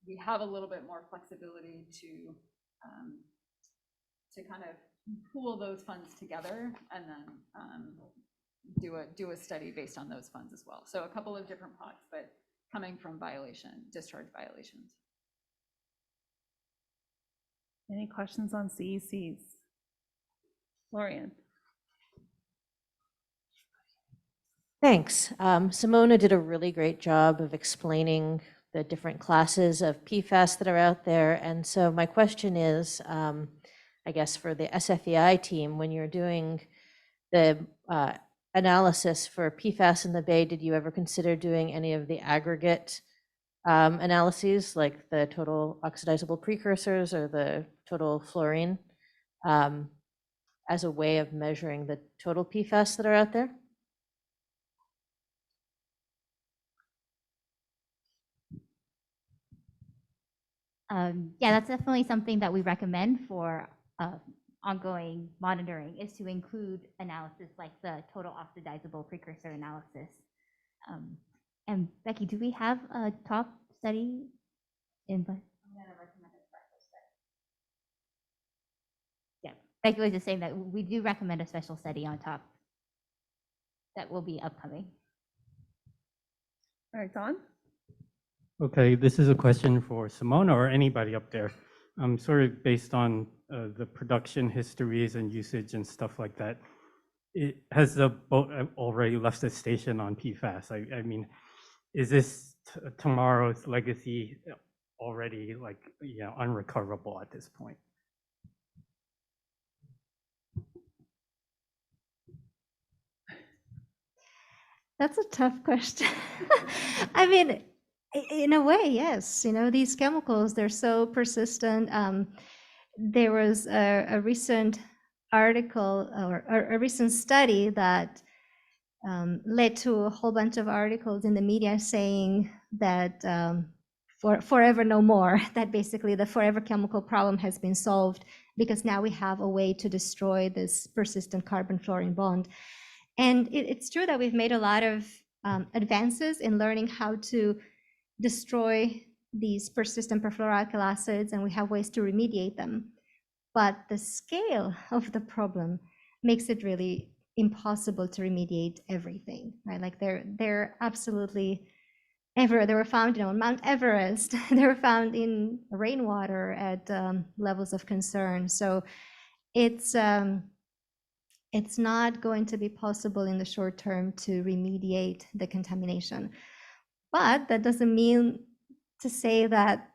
[SPEAKER 4] we have a little bit more flexibility to kind of pool those funds together and then do a study based on those funds as well. So a couple of different pots, but coming from discharge violations.
[SPEAKER 1] Any questions on CECs? Lorian.
[SPEAKER 6] Thanks. Simona did a really great job of explaining the different classes of PFAS that are out there. And so my question is, I guess for the SFEI team, when you're doing the analysis for PFAS in the Bay, did you ever consider doing any of the aggregate analyses, like the total oxidizable precursors or the total fluorine, as a way of measuring the total PFAS that are out there?
[SPEAKER 7] Yeah, that's definitely something that we recommend for ongoing monitoring, is to include analysis like the total oxidizable precursor analysis. And Becky, do we have a top study in? Yeah, Becky was just saying that we do recommend a special study on top that will be upcoming.
[SPEAKER 1] All right, Don.
[SPEAKER 8] Okay, this is a question for Simona or anybody up there. Sort of based on the production histories and usage and stuff like that. Has the boat already left the station on PFAS? I mean, is this tomorrow's legacy already unrecoverable at this point?
[SPEAKER 2] That's a tough question. I mean, in a way, yes. These chemicals, they're so persistent. There was a recent article or a recent study that led to a whole bunch of articles in the media saying that for forever no more, that basically the forever chemical problem has been solved because now we have a way to destroy this persistent carbon-fluorine bond. And it's true that we've made a lot of advances in learning how to destroy these persistent perfluoroalkyl acids, and we have ways to remediate them. but the scale of the problem makes it really impossible to remediate everything, right? Like they're absolutely everywhere. They were found, on Mount Everest. They were found in rainwater at levels of concern. So it's not going to be possible in the short term to remediate the contamination. But that doesn't mean to say that,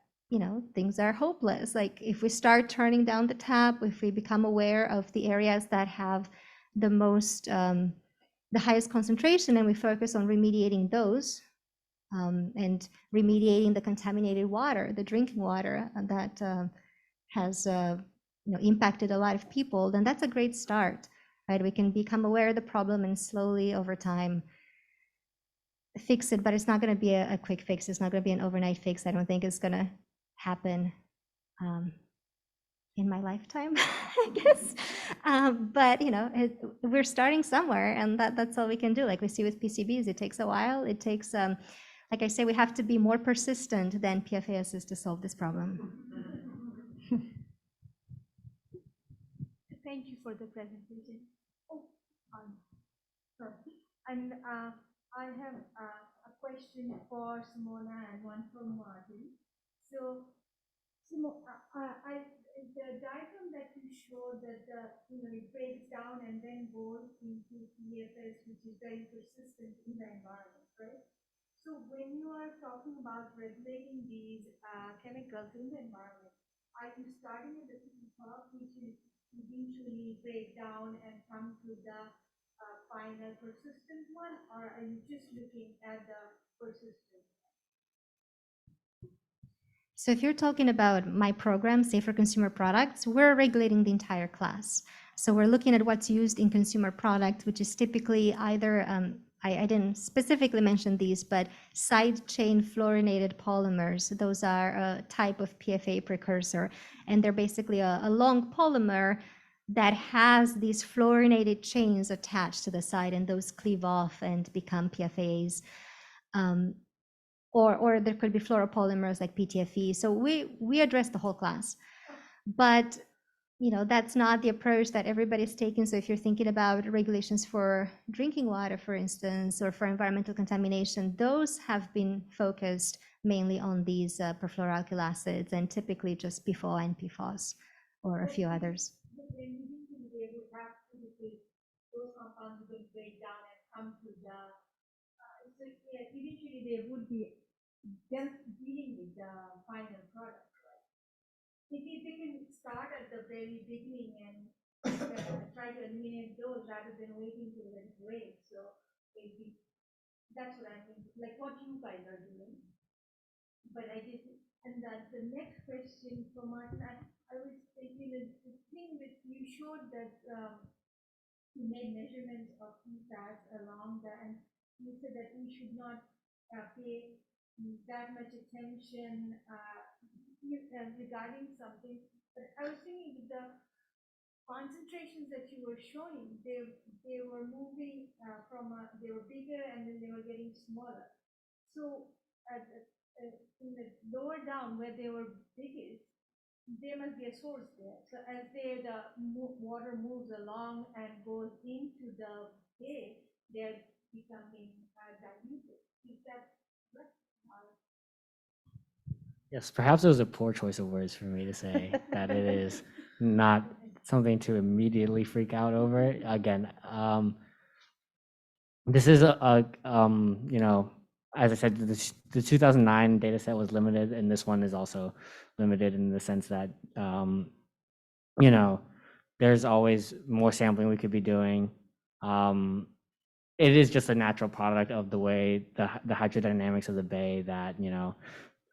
[SPEAKER 2] things are hopeless. Like if we start turning down the tap, if we become aware of the areas that have the most, the highest concentration, and we focus on remediating those, and remediating the contaminated water, the drinking water that has impacted a lot of people, then that's a great start, right? We can become aware of the problem and slowly over time fix it, but it's not going to be a quick fix. It's not going to be an overnight fix. I don't think it's going to happen in my lifetime, I guess. But we're starting somewhere, and that's all we can do. Like we see with PCBs, it takes a while. It takes, like I say, we have to be more persistent than PFAS is to solve this problem.
[SPEAKER 9] Thank you for the presentation. Sorry. And I have a question for Simona and one for Martin. So, the diagram that you showed that it breaks down and then goes into PFAS, which is very persistent in the environment, right? So when you are talking about regulating these chemicals in the environment, are you starting at the top, which is eventually break down and come to the final persistent one, or are you just looking at the persistent?
[SPEAKER 2] So if you're talking about my program, Safer Consumer Products, we're regulating the entire class. So we're looking at what's used in consumer products, which is typically either, I didn't specifically mention these, but side chain fluorinated polymers. Those are a type of PFA precursor. And they're basically a long polymer that has these fluorinated chains attached to the side, and those cleave off and become PFAs. Or there could be fluoropolymers like PTFE. So we address the whole class. But that's not the approach that everybody's taking. So if you're thinking about regulations for drinking water, for instance, or for environmental contamination, those have been focused mainly on these perfluoroalkyl acids, and typically just PFOA and PFAS or a few others.
[SPEAKER 9] But then eventually they would have to, because those compounds will break down and come to the, so yeah, eventually they would be just dealing with the final product, right? If they can start at the very beginning and try to eliminate those rather than waiting till it breaks, so maybe that's what I think, like what you guys are doing. But I just, and that the next question for Martin, I was thinking that the thing that you showed that you made measurements of PFAS along the, and you said that we should not pay that much attention regarding something. But I was thinking with the concentrations that you were showing, they were moving they were bigger and then they were getting smaller. So in the lower down where they were biggest, there must be a source there. So as the water moves along and goes into the bay, they're becoming diluted. Is that correct?
[SPEAKER 3] Yes, perhaps it was a poor choice of words for me to say that it is not something to immediately freak out over. Again, this is as I said, the 2009 data set was limited, and this one is also limited in the sense that, there's always more sampling we could be doing. It is just a natural product of the way the hydrodynamics of the bay that,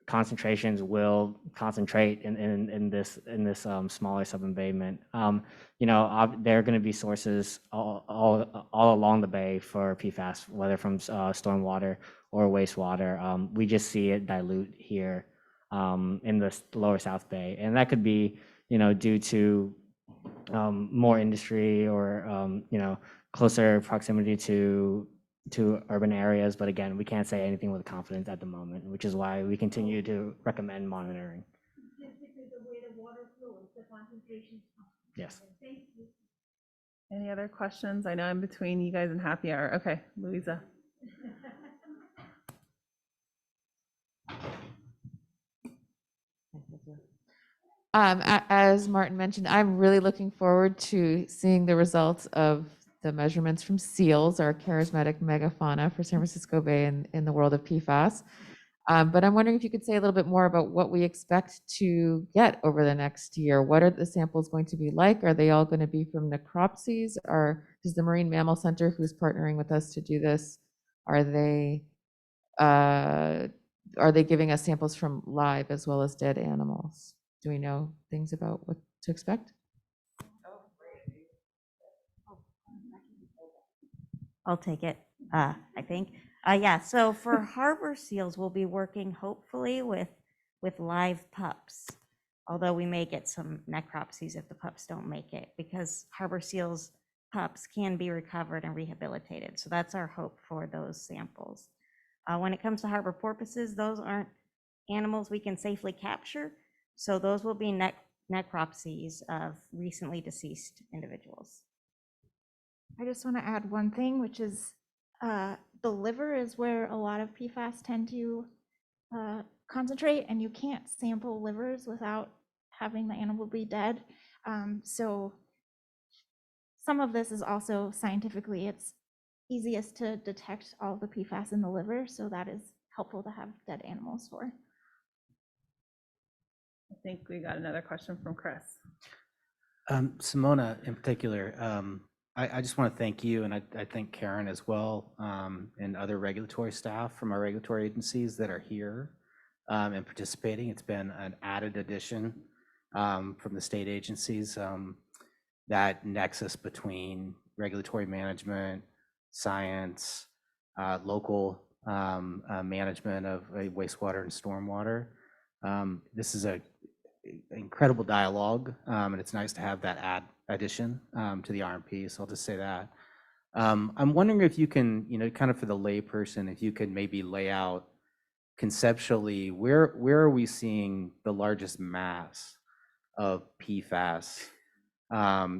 [SPEAKER 3] concentrations will concentrate in this smaller subembayment. There are going to be sources all along the bay for PFAS, whether from stormwater or wastewater. We just see it dilute here in the lower South Bay, and that could be due to more industry or closer proximity to urban areas. But again, we can't say anything with confidence at the moment, which is why we continue to recommend monitoring.
[SPEAKER 9] Just because the way the water flows, the concentrations come.
[SPEAKER 3] Yes.
[SPEAKER 9] Thank you.
[SPEAKER 1] Any other questions? I know I'm between you guys and happy hour. Okay, Louisa.
[SPEAKER 10] As Martin mentioned, I'm really looking forward to seeing the results of the measurements from SEALs, our charismatic megafauna for San Francisco Bay in the world of PFAS. But I'm wondering if you could say a little bit more about what we expect to get over the next year. What are the samples going to be like? Are they all going to be from necropsies? Or does the Marine Mammal Center, who's partnering with us to do this, are they giving us samples from live as well as dead animals? Do we know things about what to expect?
[SPEAKER 11] I'll take it, I think. Yeah, so for harbor seals, we'll be working hopefully with live pups. Although we may get some necropsies if the pups don't make it, because harbor seals pups can be recovered and rehabilitated. So that's our hope for those samples. When it comes to harbor porpoises, those aren't animals we can safely capture. So those will be necropsies of recently deceased individuals.
[SPEAKER 12] I just want to add one thing, which is the liver is where a lot of PFAS tend to concentrate, and you can't sample livers without having the animal be dead. So some of this is also scientifically, it's easiest to detect all the PFAS in the liver, so that is helpful to have dead animals for.
[SPEAKER 1] I think we got another question from Chris.
[SPEAKER 13] Simona, in particular, I just want to thank you, and I thank Karin as well, and other regulatory staff from our regulatory agencies that are here and participating. It's been an added addition from the state agencies, that nexus between regulatory management, science, local management of wastewater and stormwater. This is an incredible dialogue, and it's nice to have that addition to the RMP, so I'll just say that. I'm wondering if you can, kind of for the layperson, if you could maybe lay out conceptually, where are we seeing the largest mass of PFAS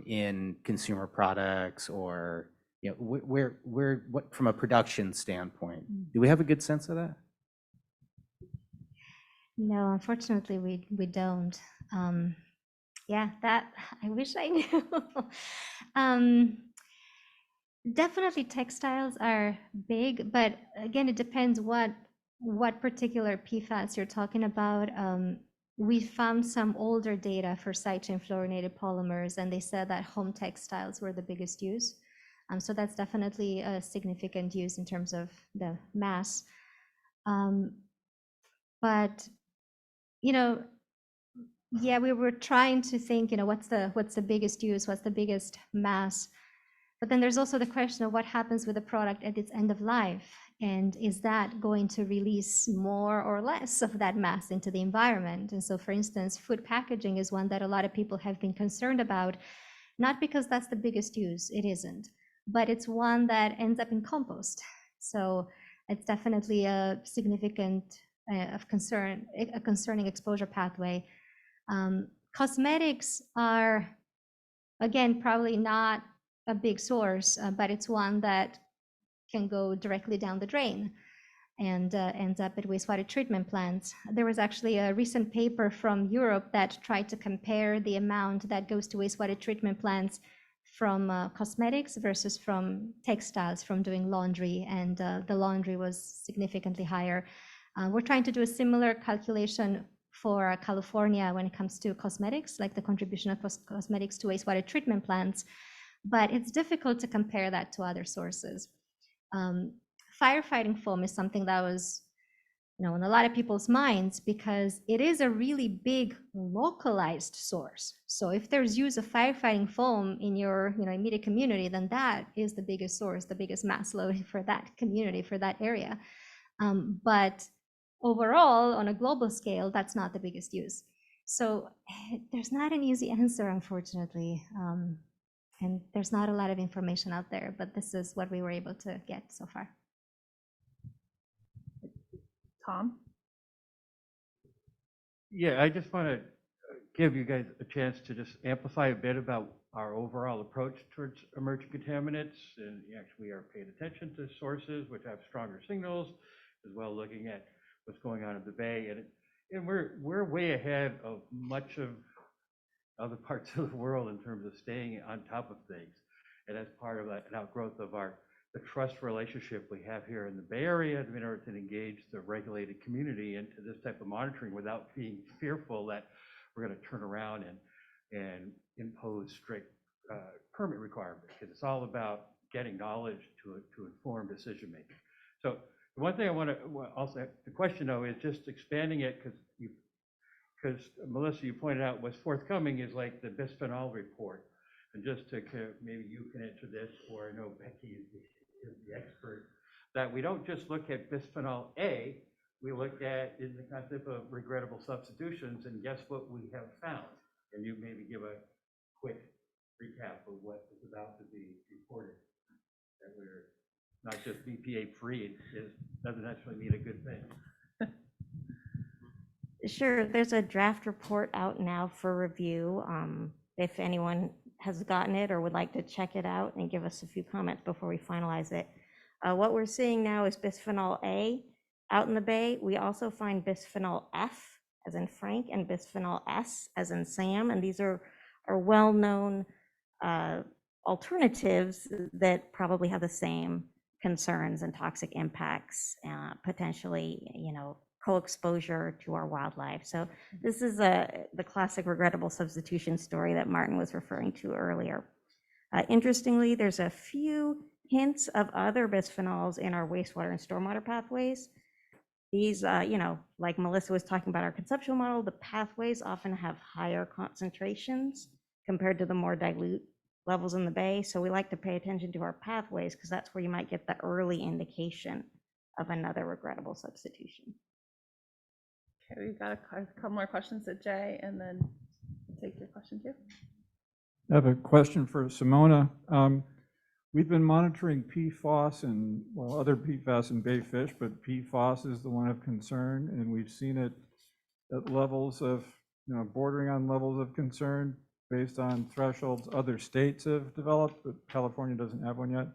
[SPEAKER 13] in consumer products, or what from a production standpoint? Do we have a good sense of that?
[SPEAKER 2] No, unfortunately, we don't. Yeah, that I wish I knew. Definitely textiles are big, but again, it depends what particular PFAS you're talking about. We found some older data for side chain fluorinated polymers, and they said that home textiles were the biggest use. So that's definitely a significant use in terms of the mass. But yeah, we were trying to think, what's the biggest use, what's the biggest mass? But then there's also the question of what happens with the product at its end of life, and is that going to release more or less of that mass into the environment? And so, for instance, food packaging is one that a lot of people have been concerned about, not because that's the biggest use, it isn't, but it's one that ends up in compost. So it's definitely a significant of concern, a concerning exposure pathway. Cosmetics are, again, probably not a big source, but it's one that can go directly down the drain and ends up at wastewater treatment plants. There was actually a recent paper from Europe that tried to compare the amount that goes to wastewater treatment plants from cosmetics versus from textiles, from doing laundry, and the laundry was significantly higher. We're trying to do a similar calculation for California when it comes to cosmetics, like the contribution of cosmetics to wastewater treatment plants, but it's difficult to compare that to other sources. Firefighting foam is something that was, in a lot of people's minds, because it is a really big localized source. So if there's use of firefighting foam in your immediate community, then that is the biggest source, the biggest mass load for that community, for that area. But overall, on a global scale, that's not the biggest use. So there's not an easy answer, unfortunately. And there's not a lot of information out there, but this is what we were able to get so far.
[SPEAKER 1] Tom?
[SPEAKER 5] Yeah, I just want to give you guys a chance to just amplify a bit about our overall approach towards emerging contaminants. And actually, we are paying attention to sources which have stronger signals, as well looking at what's going on in the Bay. And we're way ahead of much of other parts of the world in terms of staying on top of things. And that's part of an outgrowth of the trust relationship we have here in the Bay Area in order to engage the regulated community into this type of monitoring without being fearful that we're going to turn around and impose strict permit requirements, because it's all about getting knowledge to inform decision making. So the one thing I want to also, the question though, is just expanding it, because Melissa, you pointed out what's forthcoming is like the bisphenol report. And just to maybe you can answer this, or I know Becky is the expert, that we don't just look at bisphenol A, we look at in the concept of regrettable substitutions, and guess what we have found? And you maybe give a quick recap of what is about to be reported. That we're not just BPA free, it doesn't necessarily mean a good thing.
[SPEAKER 11] Sure, there's a draft report out now for review. If anyone has gotten it or would like to check it out and give us a few comments before we finalize it. What we're seeing now is bisphenol A out in the Bay. We also find bisphenol F as in Frank and bisphenol S as in Sam, and these are well-known alternatives that probably have the same concerns and toxic impacts, potentially, co-exposure to our wildlife. So this is the classic regrettable substitution story that Martin was referring to earlier. Interestingly, there's a few hints of other bisphenols in our wastewater and stormwater pathways. These, like Melissa was talking about our conceptual model, the pathways often have higher concentrations compared to the more dilute levels in the Bay. So we like to pay attention to our pathways because that's where you might get the early indication of another regrettable substitution.
[SPEAKER 1] Okay, we've got a couple more questions at Jay, and then we'll take your question too.
[SPEAKER 14] I have a question for Simona. We've been monitoring PFAS and, well, other PFAS in bay fish, but PFAS is the one of concern, and we've seen it at levels of, bordering on levels of concern based on thresholds other states have developed, but California doesn't have one yet.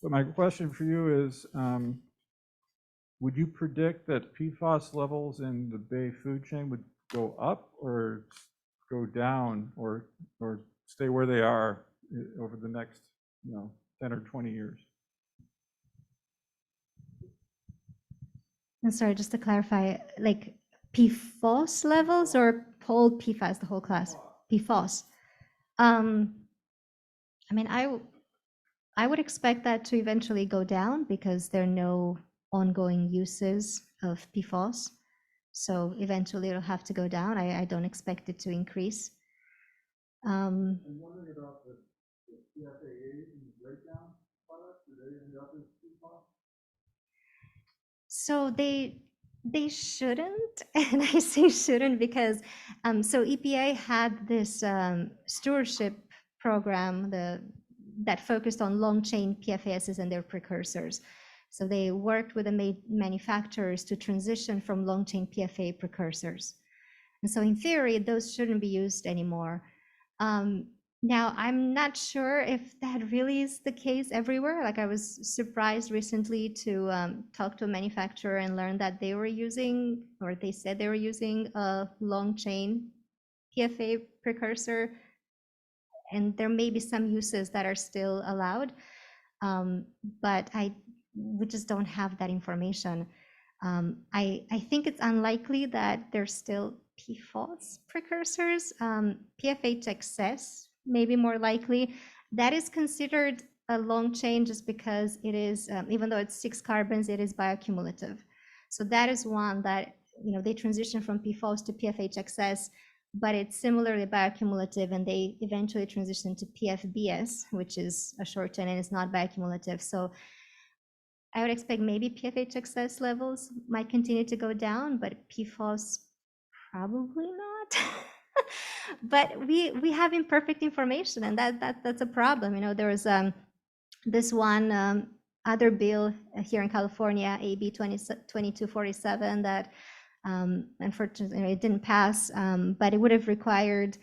[SPEAKER 14] But my question for you is, would you predict that PFAS levels in the Bay food chain would go up or go down or stay where they are over the next, 10 or 20 years?
[SPEAKER 2] I'm sorry, just to clarify, like PFOS levels or whole PFAS, the whole class? PFOS. I would expect that to eventually go down because there are no ongoing uses of PFOS. So eventually it'll have to go down. I don't expect it to increase.
[SPEAKER 14] I'm wondering about the PFAS and the breakdown products. Do they end up as PFAS?
[SPEAKER 2] So they shouldn't, and I say shouldn't because so EPA had this stewardship program that focused on long chain PFASs and their precursors. So they worked with the manufacturers to transition from long chain PFA precursors. And so in theory, those shouldn't be used anymore. Now, I'm not sure if that really is the case everywhere. Like I was surprised recently to talk to a manufacturer and learn that they were using, or they said they were using a long chain PFA precursor. And there may be some uses that are still allowed, but we just don't have that information. I think it's unlikely that there's still PFAS precursors. PFH excess may be more likely. That is considered a long chain just because it is, even though it's 6 carbons, it is bioaccumulative. So that is one that, they transition from PFOS to PFH excess, but it's similarly bioaccumulative, and they eventually transition to PFBS, which is a short chain and it's not bioaccumulative. So I would expect maybe PFH excess levels might continue to go down, but PFOS probably not. But we have imperfect information, and that's a problem. There was this one other bill here in California, AB 2247, that Unfortunately, it didn't pass, but it would have required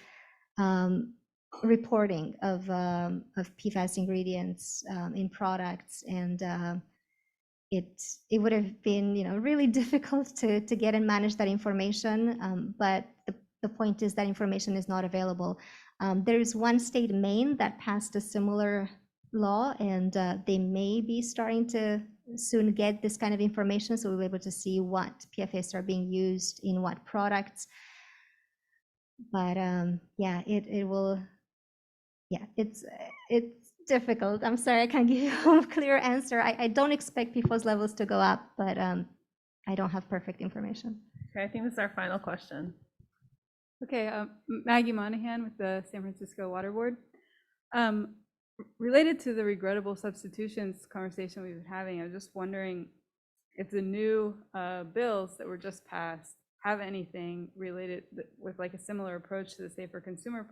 [SPEAKER 2] reporting of PFAS ingredients in products, and it would have been, really difficult to get and manage that information. But the point is that information is not available. There is one state, Maine, that passed a similar law, and they may be starting to soon get this kind of information, so we'll be able to see what PFAS are being used in what products. But yeah, it will. Yeah, it's difficult. I'm sorry, I can't give you a clear answer. I don't expect PFAS levels to go up, but I don't have perfect information.
[SPEAKER 1] Okay, I think this is our final question.
[SPEAKER 15] Okay, Maggie Monahan with the San Francisco Water Board. Related to the regrettable substitutions conversation we've been having, I was just wondering if the new bills that were just passed have anything related with like a similar approach to the Safer Consumer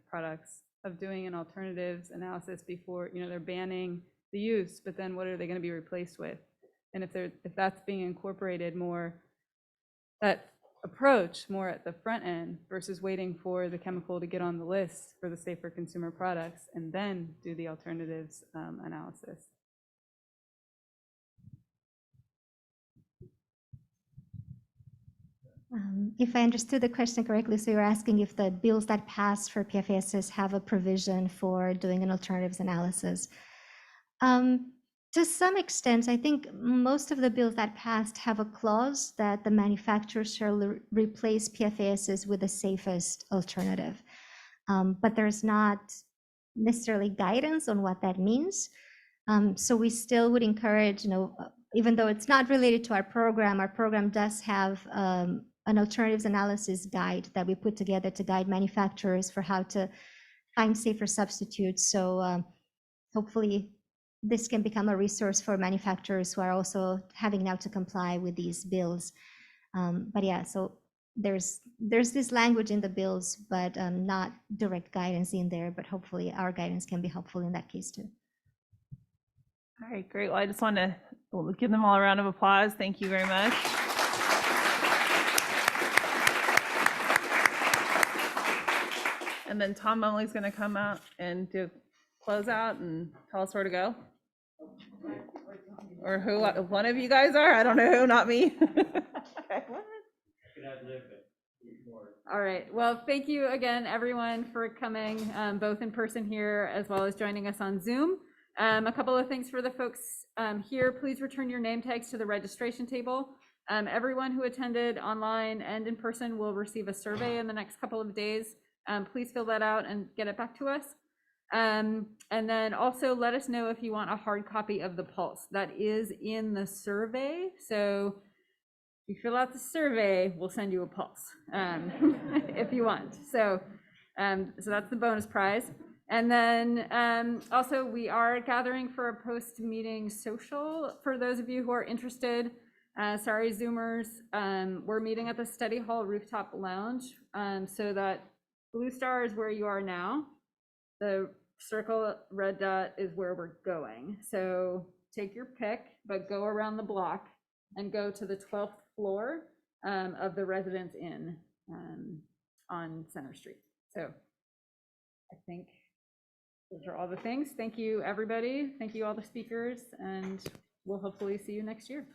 [SPEAKER 15] products of doing an alternatives analysis before, they're banning the use, but then what are they going to be replaced with? And if that's being incorporated more, that approach more at the front end versus waiting for the chemical to get on the list for the Safer Consumer products and then do the alternatives analysis.
[SPEAKER 2] If I understood the question correctly, so you're asking if the bills that pass for PFAS have a provision for doing an alternatives analysis. To some extent, I think most of the bills that passed have a clause that the manufacturer shall replace PFAS with the safest alternative. But there's not necessarily guidance on what that means. So we still would encourage, even though it's not related to our program does have an alternatives analysis guide that we put together to guide manufacturers for how to find safer substitutes. So hopefully this can become a resource for manufacturers who are also having now to comply with these bills. But yeah, so there's this language in the bills, but not direct guidance in there, but hopefully our guidance can be helpful in that case too.
[SPEAKER 1] All right, great. Well, I just want to give them all a round of applause. Thank you very much. And then Tom Emily's going to come out and do close out and tell us where to go. Or who one of you guys are. I don't know who, not me.
[SPEAKER 15] All right. Well, thank you again, everyone, for coming, both in person here as well as joining us on Zoom. A couple of things for the folks here. Please return your name tags to the registration table. Everyone who attended online and in person will receive a survey in the next couple of days. Please fill that out and get it back to us. And then also let us know if you want a hard copy of the pulse. That is in the survey. So if you fill out the survey, we'll send you a pulse if you want. So that's the bonus prize. And then also we are gathering for a post-meeting social for those of you who are interested. Sorry, Zoomers, we're meeting at the Study Hall Rooftop Lounge. So that blue star is where you are now. The circle red dot is where we're going. So take your pick, but go around the block and go to the 12th floor of the Residence Inn on Center Street. So I think those are all the things. Thank you, everybody. Thank you, all the speakers, and we'll hopefully see you next year.